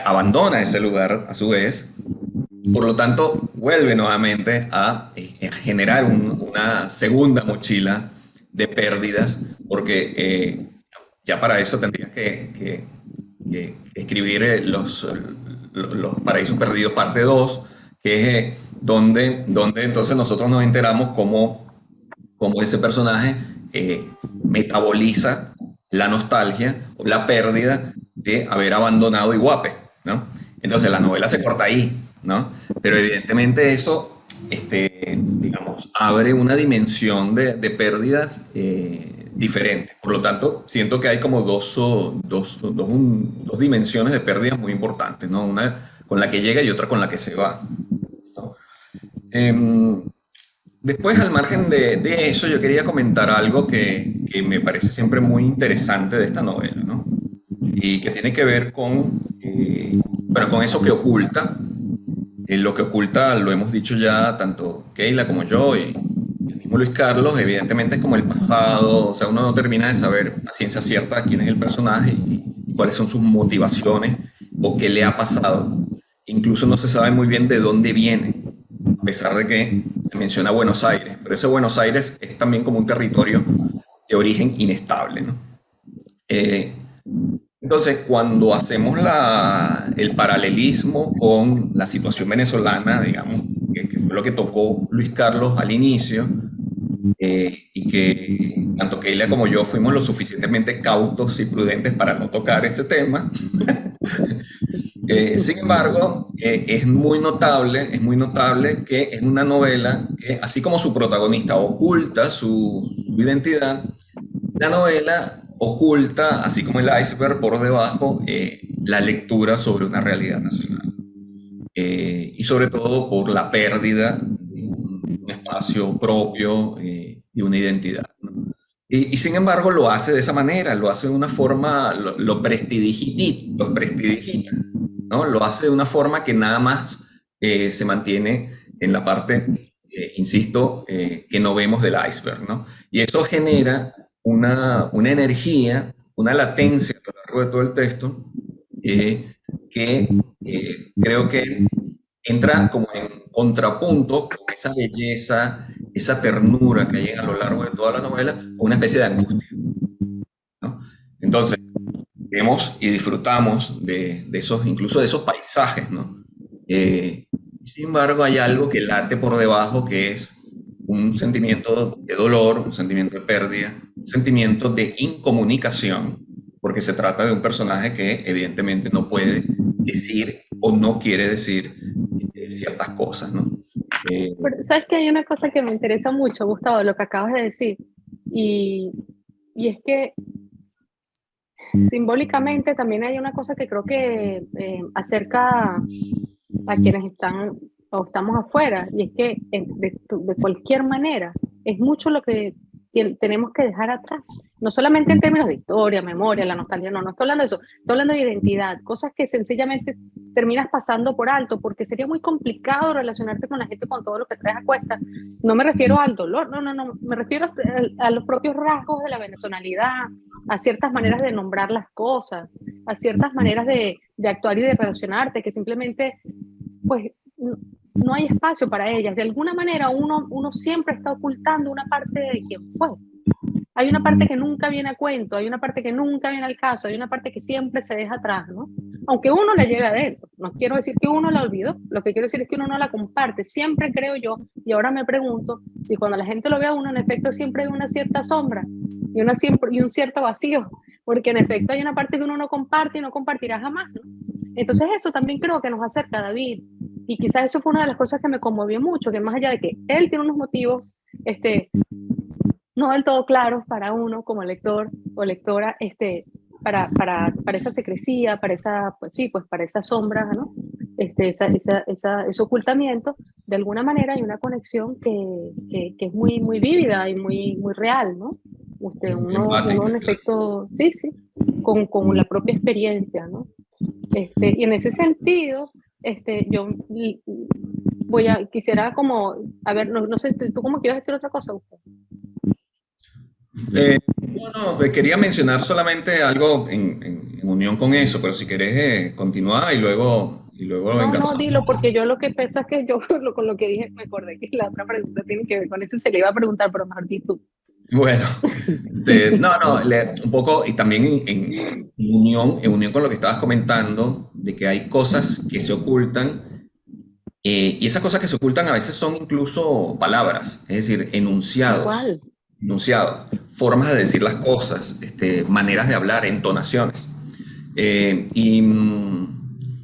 abandona ese lugar a su vez, por lo tanto, vuelve nuevamente a generar una segunda mochila de pérdidas, porque ya para eso tendrías que escribir los Paraísos Perdidos parte 2, que es donde entonces nosotros nos enteramos cómo ese personaje metaboliza la nostalgia o la pérdida de haber abandonado Iguape, ¿no? Entonces la novela se corta ahí, ¿no? Pero evidentemente eso, digamos, abre una dimensión de pérdidas diferentes. Por lo tanto, siento que hay como dos dimensiones de pérdidas muy importantes, ¿no? Una con la que llega y otra con la que se va, ¿no? Después, al margen de eso, yo quería comentar algo que me parece siempre muy interesante de esta novela, ¿no? Y que tiene que ver bueno, con eso que oculta. Lo que oculta, lo hemos dicho ya tanto Keila como yo y el mismo Luis Carlos, evidentemente es como el pasado, o sea, uno no termina de saber a ciencia cierta quién es el personaje y cuáles son sus motivaciones o qué le ha pasado. Incluso no se sabe muy bien de dónde viene, a pesar de que se menciona Buenos Aires, pero ese Buenos Aires es también como un territorio de origen inestable, ¿no? Entonces, cuando hacemos el paralelismo con la situación venezolana, digamos, que fue lo que tocó Luis Carlos al inicio, y que tanto Keila como yo fuimos lo suficientemente cautos y prudentes para no tocar ese tema. Sin embargo, es muy notable que es una novela que, así como su protagonista oculta su identidad, la novela oculta, así como el iceberg por debajo, la lectura sobre una realidad nacional. Y sobre todo por la pérdida de un espacio propio y una identidad, ¿no? Y sin embargo lo hace de esa manera, lo hace de una forma, lo prestidigita, ¿no? Lo hace de una forma que nada más se mantiene en la parte, insisto, que no vemos del iceberg, ¿no? Y eso genera una energía, una latencia a lo largo de todo el texto, que creo que entra como en contrapunto con esa belleza, esa ternura que hay a lo largo de toda la novela, con una especie de angustia, ¿no? Entonces, vemos y disfrutamos incluso de esos paisajes, ¿no? Sin embargo, hay algo que late por debajo, que es un sentimiento de dolor, un sentimiento de pérdida, un sentimiento de incomunicación, porque se trata de un personaje que evidentemente no puede decir o no quiere decir ciertas cosas, ¿no? Pero, ¿sabes que hay una cosa que me interesa mucho, Gustavo, lo que acabas de decir? Y, y es que simbólicamente también hay una cosa que creo que acerca a quienes están o estamos afuera, y es que de cualquier manera es mucho lo que tenemos que dejar atrás, no solamente en términos de historia, memoria, la nostalgia, no estoy hablando de eso, estoy hablando de identidad, cosas que sencillamente terminas pasando por alto, porque sería muy complicado relacionarte con la gente con todo lo que traes a cuesta. No me refiero al dolor, no, me refiero a los propios rasgos de la venezonalidad, a ciertas maneras de nombrar las cosas, a ciertas maneras de actuar y de relacionarte, que simplemente pues no hay espacio para ellas. De alguna manera uno siempre está ocultando una parte de quien fue. Hay una parte que nunca viene a cuento, hay una parte que nunca viene al caso, hay una parte que siempre se deja atrás, ¿no? Aunque uno la lleve adentro. No quiero decir que uno la olvidó, lo que quiero decir es que uno no la comparte. Siempre creo yo, y ahora me pregunto, si cuando la gente lo ve a uno, en efecto siempre hay una cierta sombra y un cierto vacío, porque en efecto hay una parte que uno no comparte y no compartirá jamás, ¿no? Entonces eso también creo que nos acerca a David, y quizás eso fue una de las cosas que me conmovió mucho, que más allá de que él tiene unos motivos, no del todo claros para uno como lector o lectora, para esa secrecía, para esa, pues sí, pues para esa sombra, ¿no? Ese ocultamiento, de alguna manera hay una conexión que es muy, muy vívida y muy, muy real, ¿no? Uno en efecto, sí, con la propia experiencia, ¿no? Y en ese sentido, yo quisiera como, a ver, no sé, ¿tú cómo quieres decir otra cosa, Gustavo? Quería mencionar solamente algo en unión con eso, pero si querés continuar y luego No, encauzamos. dilo, porque yo lo que pienso es que yo con lo que dije me acordé que la otra pregunta tiene que ver con eso, se le iba a preguntar, pero mejor di tú. Bueno, un poco, y también en unión con lo que estabas comentando, de que hay cosas que se ocultan, y esas cosas que se ocultan a veces son incluso palabras, es decir, Tal cual. enunciados, formas de decir las cosas, maneras de hablar, entonaciones. Eh, y,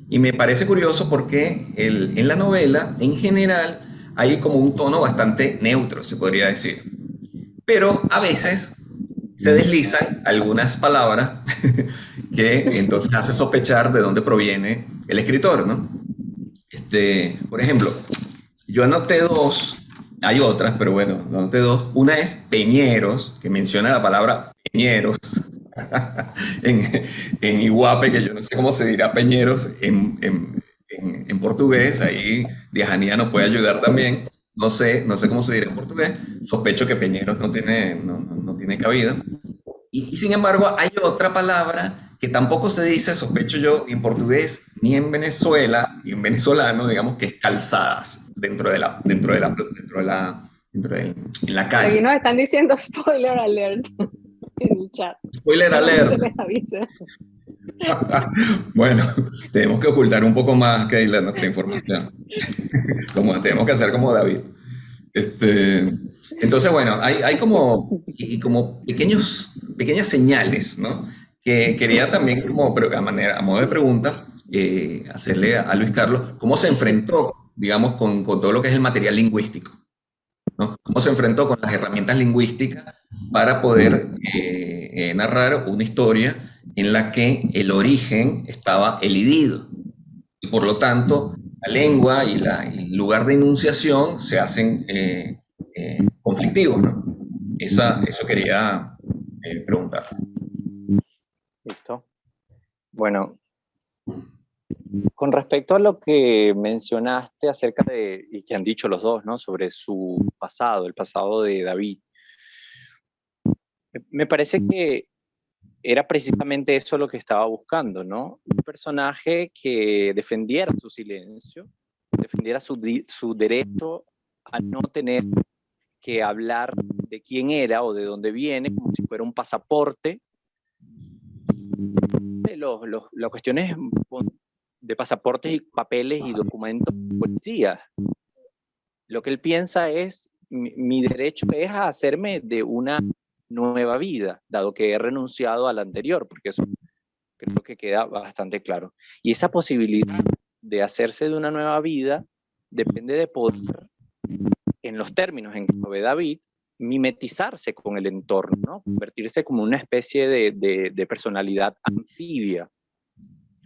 y me parece curioso porque en la novela, en general, hay como un tono bastante neutro, se podría decir. Pero a veces se deslizan algunas palabras que entonces hace sospechar de dónde proviene el escritor, ¿no? Por ejemplo, yo anoté dos, hay otras, pero bueno, anoté dos. Una es Peñeros, que menciona la palabra Peñeros en, en Iguape, que yo no sé cómo se dirá Peñeros en portugués. Ahí Diajanía nos puede ayudar también. No sé cómo se dirá en portugués. Sospecho que Peñeros no tiene cabida. Y sin embargo, hay otra palabra que tampoco se dice, sospecho yo, ni en portugués, ni en Venezuela, ni en venezolano, digamos, que es calzadas en la Aquí calle. nos están diciendo spoiler alert en el chat. Spoiler Para que alert. se les avise. Bueno, tenemos que ocultar un poco más que nuestra información. Como tenemos que hacer como David. Este, entonces, bueno, hay como pequeñas señales, ¿no? Que quería también como a modo de pregunta hacerle a Luis Carlos, ¿cómo se enfrentó, digamos, con todo lo que es el material lingüístico? ¿No? ¿Cómo se enfrentó con las herramientas lingüísticas para poder narrar una historia en la que el origen estaba elidido? Y por lo tanto, la lengua y el lugar de enunciación se hacen conflictivos, ¿no? Eso quería preguntar. Listo. Bueno, con respecto a lo que mencionaste acerca de, y que han dicho los dos, ¿no? Sobre su pasado, el pasado de David, me parece que era precisamente eso lo que estaba buscando, ¿no? Un personaje que defendiera su silencio, defendiera su derecho a no tener que hablar de quién era o de dónde viene, como si fuera un pasaporte. Las cuestiones de pasaportes y papeles y documentos de policía. Lo que él piensa es, mi derecho es a hacerme de una nueva vida, dado que he renunciado a la anterior, porque eso creo que queda bastante claro. Y esa posibilidad de hacerse de una nueva vida depende de poder, en los términos en que lo ve David, mimetizarse con el entorno, ¿no? Convertirse como una especie de personalidad anfibia.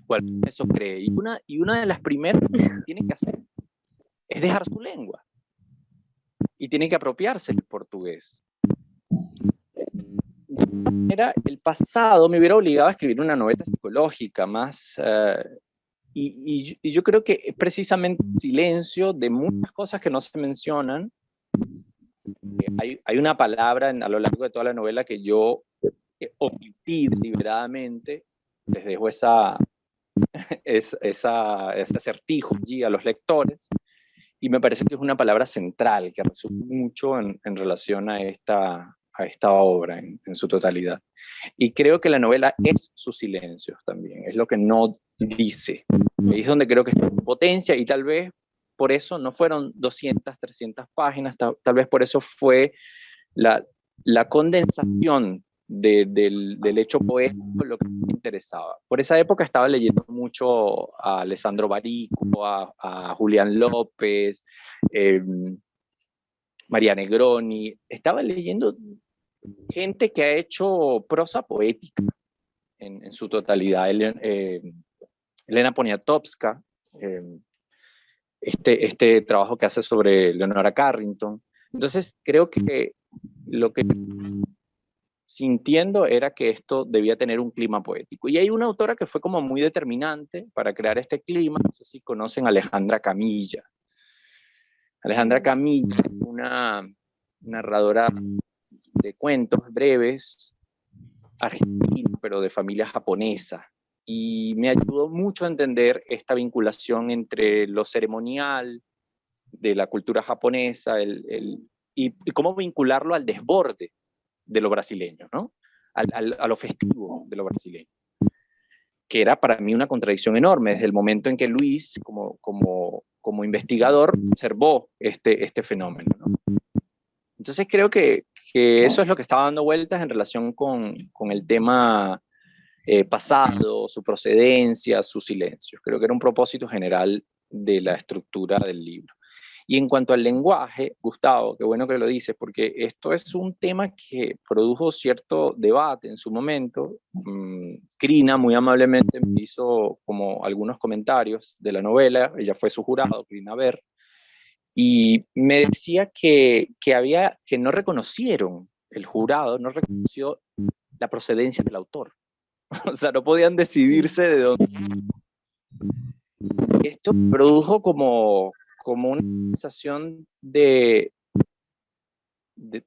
Cual eso cree. Y una de las primeras que tiene que hacer es dejar su lengua. Y tiene que apropiarse del portugués. El pasado me hubiera obligado a escribir una novela psicológica más... y yo creo que es precisamente el silencio de muchas cosas que no se mencionan. Hay una palabra a lo largo de toda la novela que yo omití deliberadamente. Les dejo ese acertijo allí a los lectores. Y me parece que es una palabra central que resume mucho en relación a esta obra en su totalidad. Y creo que la novela es sus silencios también, es lo que no dice. Ahí es donde creo que está su potencia, y tal vez por eso no fueron 200, 300 páginas, tal vez por eso fue la condensación del hecho poético lo que me interesaba. Por esa época estaba leyendo mucho a Alessandro Barico, a Julián López, María Negroni. Estaba leyendo gente que ha hecho prosa poética en su totalidad. Elena Poniatowska, este trabajo que hace sobre Leonora Carrington. Entonces creo que lo que sintiendo era que esto debía tener un clima poético. Y hay una autora que fue como muy determinante para crear este clima, no sé si conocen a Alejandra Camilla. Alejandra Camilla es una narradora de cuentos breves, argentina, pero de familia japonesa. Y me ayudó mucho a entender esta vinculación entre lo ceremonial de la cultura japonesa y cómo vincularlo al desborde de lo brasileño, ¿no? A lo festivo de lo brasileño, que era para mí una contradicción enorme desde el momento en que Luis, como investigador, observó este fenómeno, ¿no? Entonces creo que eso es lo que estaba dando vueltas en relación con el tema pasado, su procedencia, sus silencios. Creo que era un propósito general de la estructura del libro. Y en cuanto al lenguaje, Gustavo, qué bueno que lo dices, porque esto es un tema que produjo cierto debate en su momento. Crina muy amablemente me hizo como algunos comentarios de la novela, ella fue su jurado, Crina Ver, y me decía que no reconocieron, el jurado no reconoció la procedencia del autor. O sea, no podían decidirse de dónde. Esto produjo como una sensación de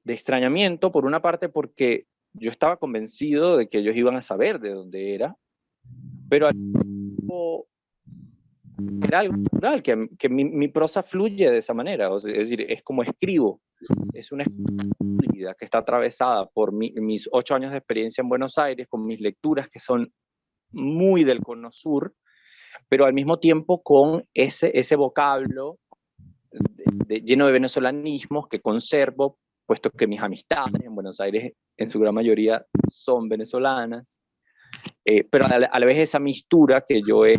extrañamiento, por una parte porque yo estaba convencido de que ellos iban a saber de dónde era, pero al tiempo era algo natural, que mi prosa fluye de esa manera, es decir, es como escribo, es una escritura que está atravesada por mis 8 años de experiencia en Buenos Aires, con mis lecturas que son muy del cono sur, pero al mismo tiempo con ese vocablo lleno de venezolanismos que conservo, puesto que mis amistades en Buenos Aires en su gran mayoría son venezolanas, pero a la vez esa mistura que yo he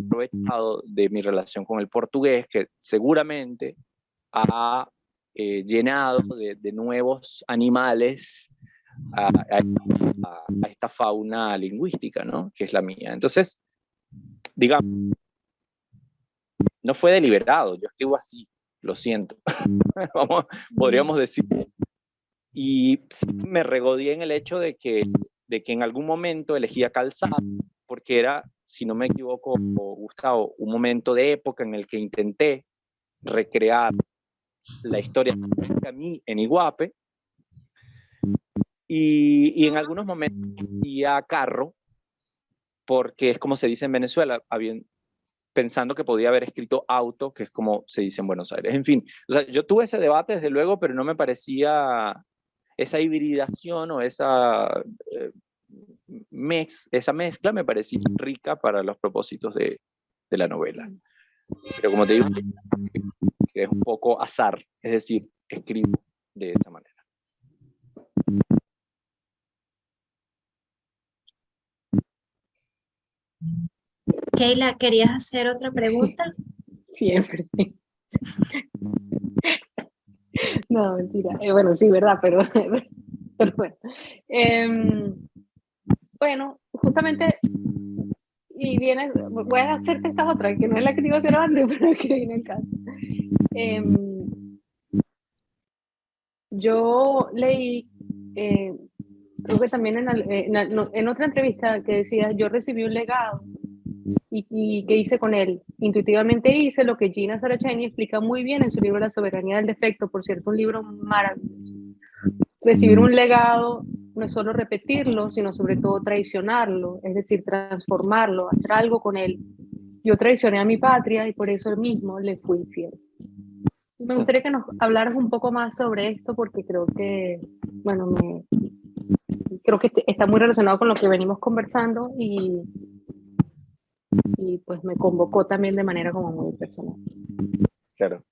aprovechado de mi relación con el portugués, que seguramente ha llenado de nuevos animales a esta fauna lingüística, ¿no? Que es la mía. Entonces, digamos, no fue deliberado, yo escribo así, lo siento, podríamos decir. Y sí me regodeé en el hecho de que en algún momento elegía calzado, porque era, si no me equivoco, Gustavo, un momento de época en el que intenté recrear la historia de mí en Iguape, y en algunos momentos iba a carro, porque es como se dice en Venezuela, pensando que podía haber escrito auto, que es como se dice en Buenos Aires. En fin, o sea, yo tuve ese debate desde luego, pero no me parecía esa hibridación o esa mezcla me parecía rica para los propósitos de la novela. Pero como te digo, que es un poco azar, es decir, escribo de esa manera. Keila, ¿querías hacer otra pregunta? Siempre. No, mentira. Bueno, sí, ¿verdad? Pero bueno. Bueno, justamente, y viene, voy a hacerte esta otra, que no es la que te iba a hacer antes, pero que viene en caso. Yo leí, creo que también en otra entrevista que decía, yo recibí un legado y ¿qué hice con él? Intuitivamente hice lo que Gina Saracheni explica muy bien en su libro La soberanía del defecto, por cierto, un libro maravilloso. Recibir un legado no es solo repetirlo, sino sobre todo traicionarlo, es decir, transformarlo, hacer algo con él. Yo traicioné a mi patria y por eso mismo le fui fiel. Me gustaría que nos hablaras un poco más sobre esto porque creo que, bueno, creo que está muy relacionado con lo que venimos conversando y pues me convocó también de manera como muy personal. Claro.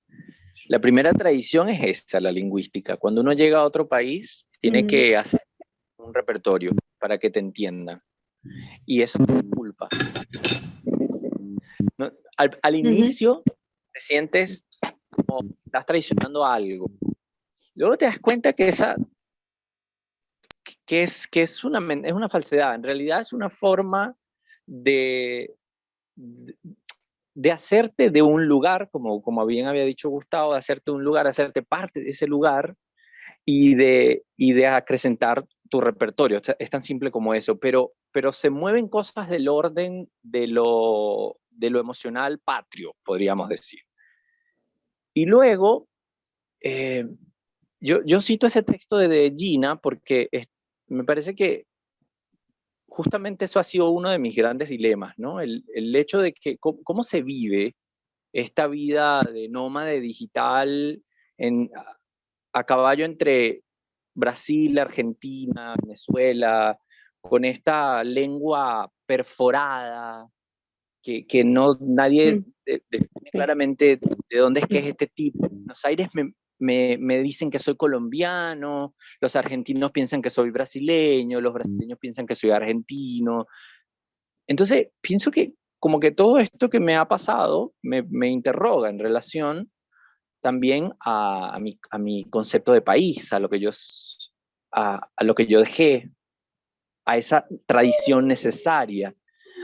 La primera tradición es esta, la lingüística. Cuando uno llega a otro país, tiene que hacer un repertorio para que te entiendan. Y eso es tu culpa. ¿No? Al inicio te sientes como estás traicionando algo. Luego te das cuenta que es una falsedad. En realidad es una forma de hacerte de un lugar, como bien había dicho Gustavo, de hacerte un lugar, hacerte parte de ese lugar y de acrecentar tu repertorio. Es tan simple como eso, pero se mueven cosas del orden de lo emocional patrio, podríamos decir. Y luego, yo cito ese texto de Gina porque me parece que justamente eso ha sido uno de mis grandes dilemas, ¿no? El hecho de que cómo se vive esta vida de nómade digital a caballo entre Brasil, Argentina, Venezuela, con esta lengua perforada, que nadie define claramente de dónde es que es este tipo. En Buenos Aires me dicen que soy colombiano, los argentinos piensan que soy brasileño, los brasileños piensan que soy argentino. Entonces, pienso que como que todo esto que me ha pasado me interroga en relación también a mi concepto de país, a lo que yo dejé, a esa tradición necesaria,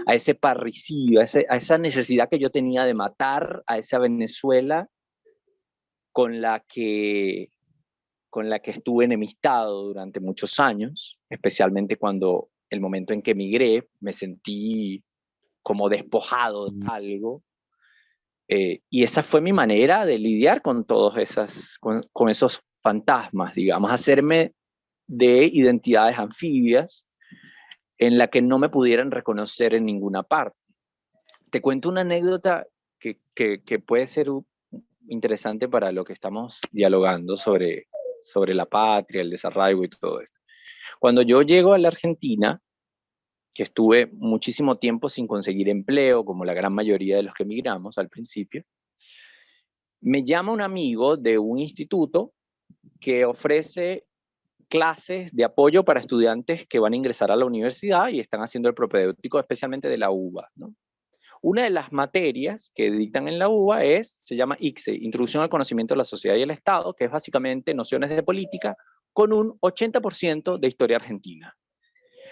a ese parricidio, a esa necesidad que yo tenía de matar a esa Venezuela con la que estuve enemistado durante muchos años, especialmente cuando el momento en que emigré me sentí como despojado de algo. Y esa fue mi manera de lidiar con todos con esos fantasmas, digamos, hacerme de identidades anfibias en la que no me pudieran reconocer en ninguna parte. Te cuento una anécdota que puede ser interesante para lo que estamos dialogando sobre la patria, el desarraigo y todo esto. Cuando yo llego a la Argentina, que estuve muchísimo tiempo sin conseguir empleo, como la gran mayoría de los que emigramos al principio, me llama un amigo de un instituto que ofrece clases de apoyo para estudiantes que van a ingresar a la universidad y están haciendo el propedéutico, especialmente de la UBA, ¿no? Una de las materias que dictan en la UBA se llama ICSE, Introducción al Conocimiento de la Sociedad y el Estado, que es básicamente nociones de política con un 80% de historia argentina.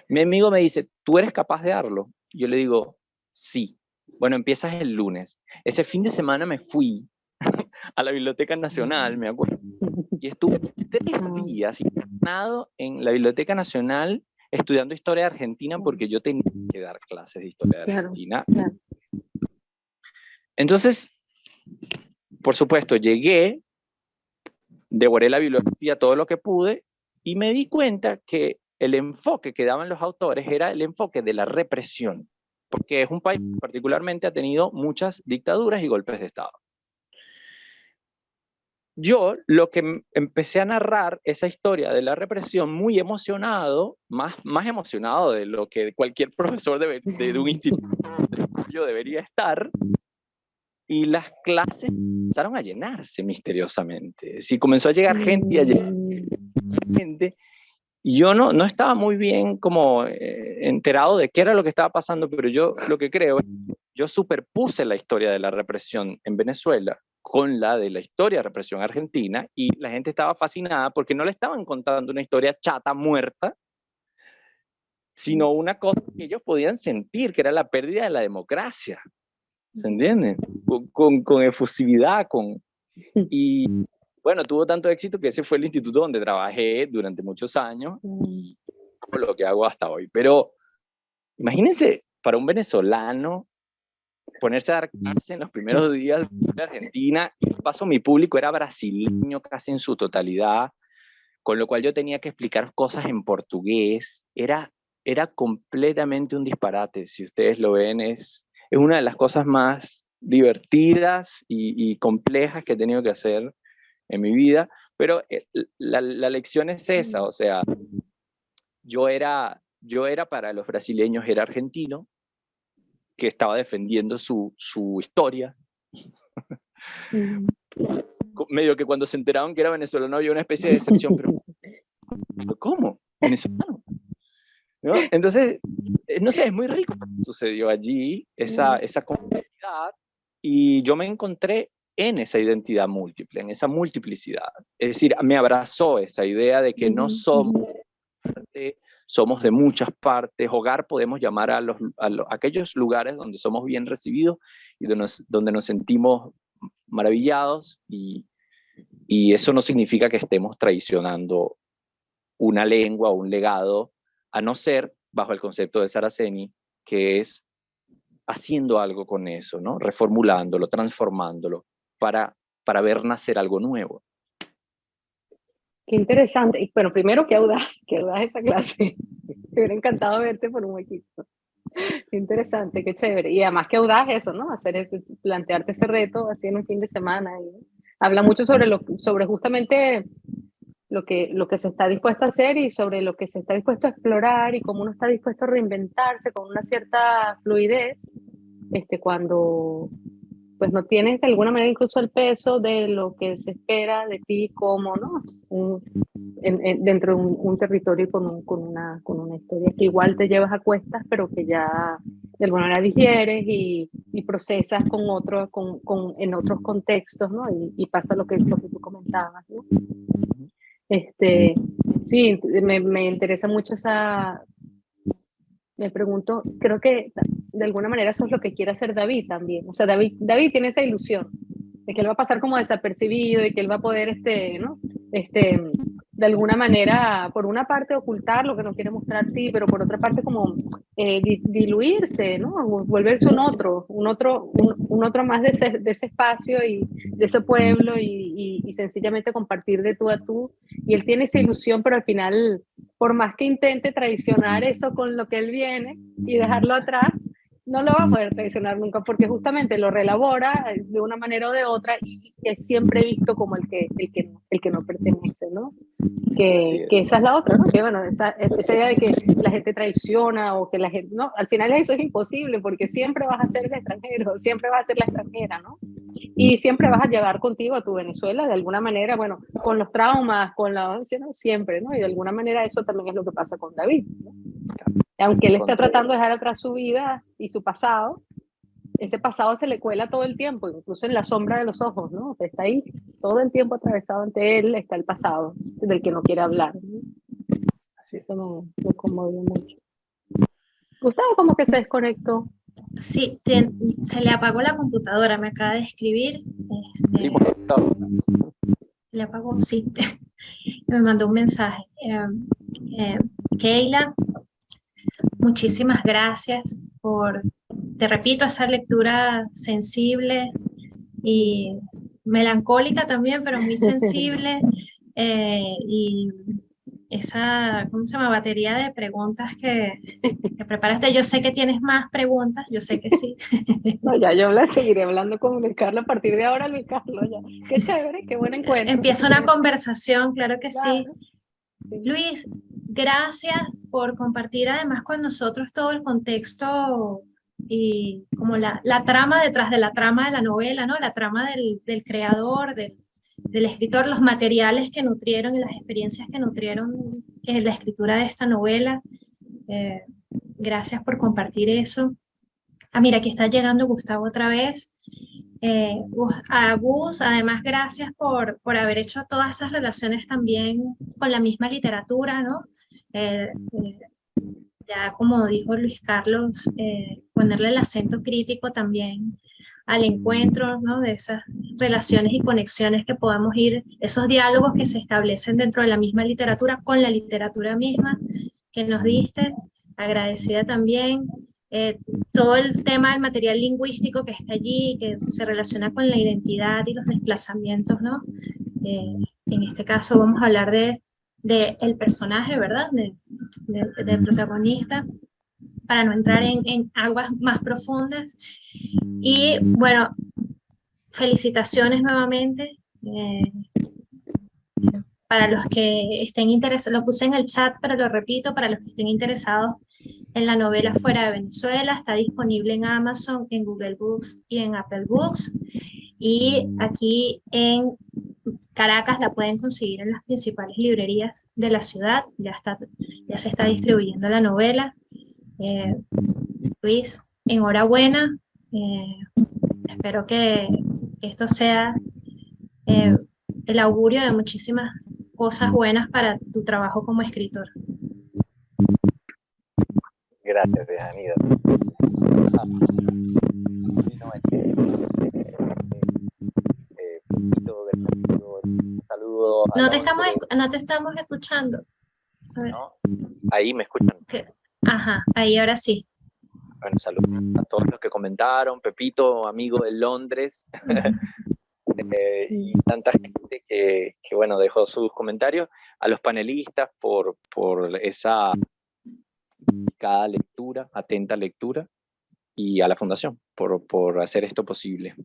Mi amigo me dice, ¿tú eres capaz de darlo? Yo le digo, sí. Bueno, empiezas el lunes. Ese fin de semana me fui a la Biblioteca Nacional, me acuerdo, y estuve 3 días internado en la Biblioteca Nacional estudiando historia de Argentina porque yo tenía que dar clases de historia de Argentina. Claro. Entonces, por supuesto, llegué, devoré la bibliografía todo lo que pude y me di cuenta que el enfoque que daban los autores era el enfoque de la represión, porque es un país que particularmente ha tenido muchas dictaduras y golpes de Estado. Yo lo que empecé a narrar esa historia de la represión muy emocionado, más emocionado de lo que cualquier profesor de un instituto debería estar, y las clases empezaron a llenarse misteriosamente. Sí, comenzó a llegar gente y a llegar gente, y yo no estaba muy bien como enterado de qué era lo que estaba pasando, pero yo lo que creo es que yo superpuse la historia de la represión en Venezuela con la de la historia de represión argentina, y la gente estaba fascinada porque no le estaban contando una historia chata, muerta, sino una cosa que ellos podían sentir, que era la pérdida de la democracia. ¿Se entiende? Con efusividad, y bueno, tuvo tanto éxito que ese fue el instituto donde trabajé durante muchos años, y lo que hago hasta hoy. Pero imagínense, para un venezolano, ponerse a dar clase en los primeros días de Argentina, y de paso mi público era brasileño casi en su totalidad, con lo cual yo tenía que explicar cosas en portugués. Era completamente un disparate. Si ustedes lo ven, es una de las cosas más divertidas y complejas que he tenido que hacer en mi vida, pero la lección es esa, o sea, yo era para los brasileños, era argentino, que estaba defendiendo su historia. Medio que cuando se enteraron que era venezolano había una especie de decepción, pero ¿cómo? ¿Venezolano? ¿No? Entonces, no sé, es muy rico lo que sucedió allí, esa complejidad, y yo me encontré en esa identidad múltiple, en esa multiplicidad. Es decir, me abrazó esa idea de que no somos parte, somos de muchas partes. Hogar podemos llamar a aquellos lugares donde somos bien recibidos y donde nos sentimos maravillados, y eso no significa que estemos traicionando una lengua o un legado, a no ser bajo el concepto de Saraceni, que es haciendo algo con eso, ¿no? Reformulándolo, transformándolo, para ver nacer algo nuevo. Qué interesante. Y bueno, primero, qué audaz esa clase. Me hubiera encantado verte por un huequito. Qué interesante, qué chévere. Y además, qué audaz eso, ¿no? Plantearte ese reto así en un fin de semana. Y habla mucho sobre justamente lo que se está dispuesto a hacer y sobre lo que se está dispuesto a explorar y cómo uno está dispuesto a reinventarse con una cierta fluidez, cuando pues no tienes de alguna manera incluso el peso de lo que se espera de ti como, ¿no? Dentro de un territorio con una historia que igual te llevas a cuestas, pero que ya de alguna manera digieres y procesas en otros contextos, ¿no? Y pasa lo que tú comentabas, ¿no? Sí, me interesa mucho me pregunto, creo que de alguna manera eso es lo que quiere hacer David también. O sea, David tiene esa ilusión de que él va a pasar como desapercibido y que él va a poder, ¿no? De alguna manera, por una parte ocultar lo que no quiere mostrar, sí, pero por otra parte como diluirse, ¿no? Volverse un otro más de ese espacio y de ese pueblo y sencillamente compartir de tú a tú. Y él tiene esa ilusión, pero al final, por más que intente traicionar eso con lo que él viene y dejarlo atrás, no lo va a poder traicionar nunca, porque justamente lo relabora de una manera o de otra y es siempre visto como el que no pertenece, ¿no? Que esa es la otra, ¿no? Que bueno, esa idea de que la gente traiciona o que la gente, no, al final eso es imposible porque siempre vas a ser el extranjero, siempre vas a ser la extranjera, ¿no? Y siempre vas a llevar contigo a tu Venezuela de alguna manera, bueno, con los traumas, con la, ¿no? Siempre, ¿no? Y de alguna manera eso también es lo que pasa con David, ¿no? Aunque él está tratando de dejar atrás su vida y su pasado, ese pasado se le cuela todo el tiempo, incluso en la sombra de los ojos, ¿no? O sea, está ahí todo el tiempo atravesado ante él, está el pasado del que no quiere hablar, ¿no? Así es. Eso me conmovió mucho. Gustavo como que se desconectó. Sí, se le apagó la computadora, me acaba de escribir. Le apagó, sí. Me mandó un mensaje. Keila, muchísimas gracias te repito, esa lectura sensible y melancólica también, pero muy sensible. Y esa, ¿cómo se llama? Batería de preguntas que preparaste. Yo sé que tienes más preguntas, yo sé que sí. No, ya yo seguiré hablando con Luis Carlos a partir de ahora, Luis Carlos. Ya. Qué chévere, qué buen encuentro. Empieza una conversación, claro que claro, sí. sí. Luis, gracias por compartir además con nosotros todo el contexto y como la trama detrás de la trama de la novela, ¿no? La trama del creador, del escritor, los materiales que nutrieron y las experiencias que nutrieron la escritura de esta novela. Gracias por compartir eso. Ah, mira, aquí está llegando Gustavo otra vez. A Gus, además, gracias por haber hecho todas esas relaciones también con la misma literatura, ¿no? Ya como dijo Luis Carlos, ponerle el acento crítico también al encuentro, ¿no? De esas relaciones y conexiones que podamos ir, esos diálogos que se establecen dentro de la misma literatura con la literatura misma que nos diste, agradecida también. Todo el tema del material lingüístico que está allí, que se relaciona con la identidad y los desplazamientos, ¿no? En este caso vamos a hablar de el personaje, ¿verdad? Del protagonista, para no entrar en aguas más profundas. Y bueno, felicitaciones nuevamente. Para los que estén interesados, lo puse en el chat, pero lo repito, para los que estén interesados en la novela Fuera de Venezuela, está disponible en Amazon, en Google Books y en Apple Books. Y aquí en Caracas la pueden conseguir en las principales librerías de la ciudad. Ya se está distribuyendo la novela. Luis, enhorabuena. Espero que esto sea el augurio de muchísimas cosas buenas para tu trabajo como escritor. Gracias, Dejanira. Un saludo. No te estamos escuchando. A ver. ¿No? Ahí me escuchan. Ajá, ahí ahora sí. Bueno, saludos a todos los que comentaron. Pepito, amigo de Londres. Y tanta gente que bueno, dejó sus comentarios. A los panelistas por esa cada lectura, atenta lectura. Y a la Fundación por hacer esto posible.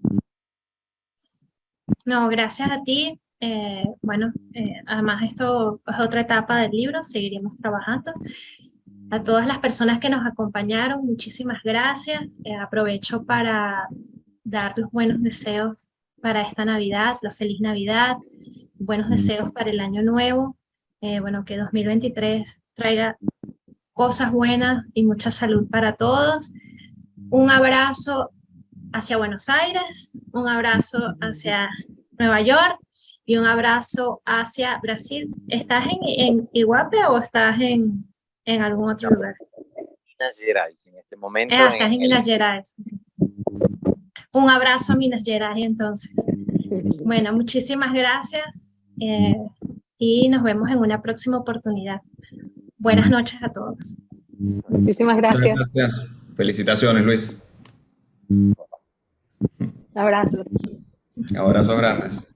No, gracias a ti. Bueno, además esto es otra etapa del libro, seguiremos trabajando. A todas las personas que nos acompañaron, muchísimas gracias. Aprovecho para dar los buenos deseos para esta Navidad, la feliz Navidad, buenos deseos para el año nuevo. Bueno, que 2023 traiga cosas buenas y mucha salud para todos. Un abrazo hacia Buenos Aires, un abrazo hacia Nueva York y un abrazo hacia Brasil. ¿Estás en Iguape o estás en algún otro lugar? Minas Gerais, en este momento. Estás en Minas Gerais. Un abrazo a Minas Gerais entonces. Bueno, muchísimas gracias y nos vemos en una próxima oportunidad. Buenas noches a todos. Muchísimas gracias. Gracias. Felicitaciones, Luis. Abrazos. Abrazos grandes.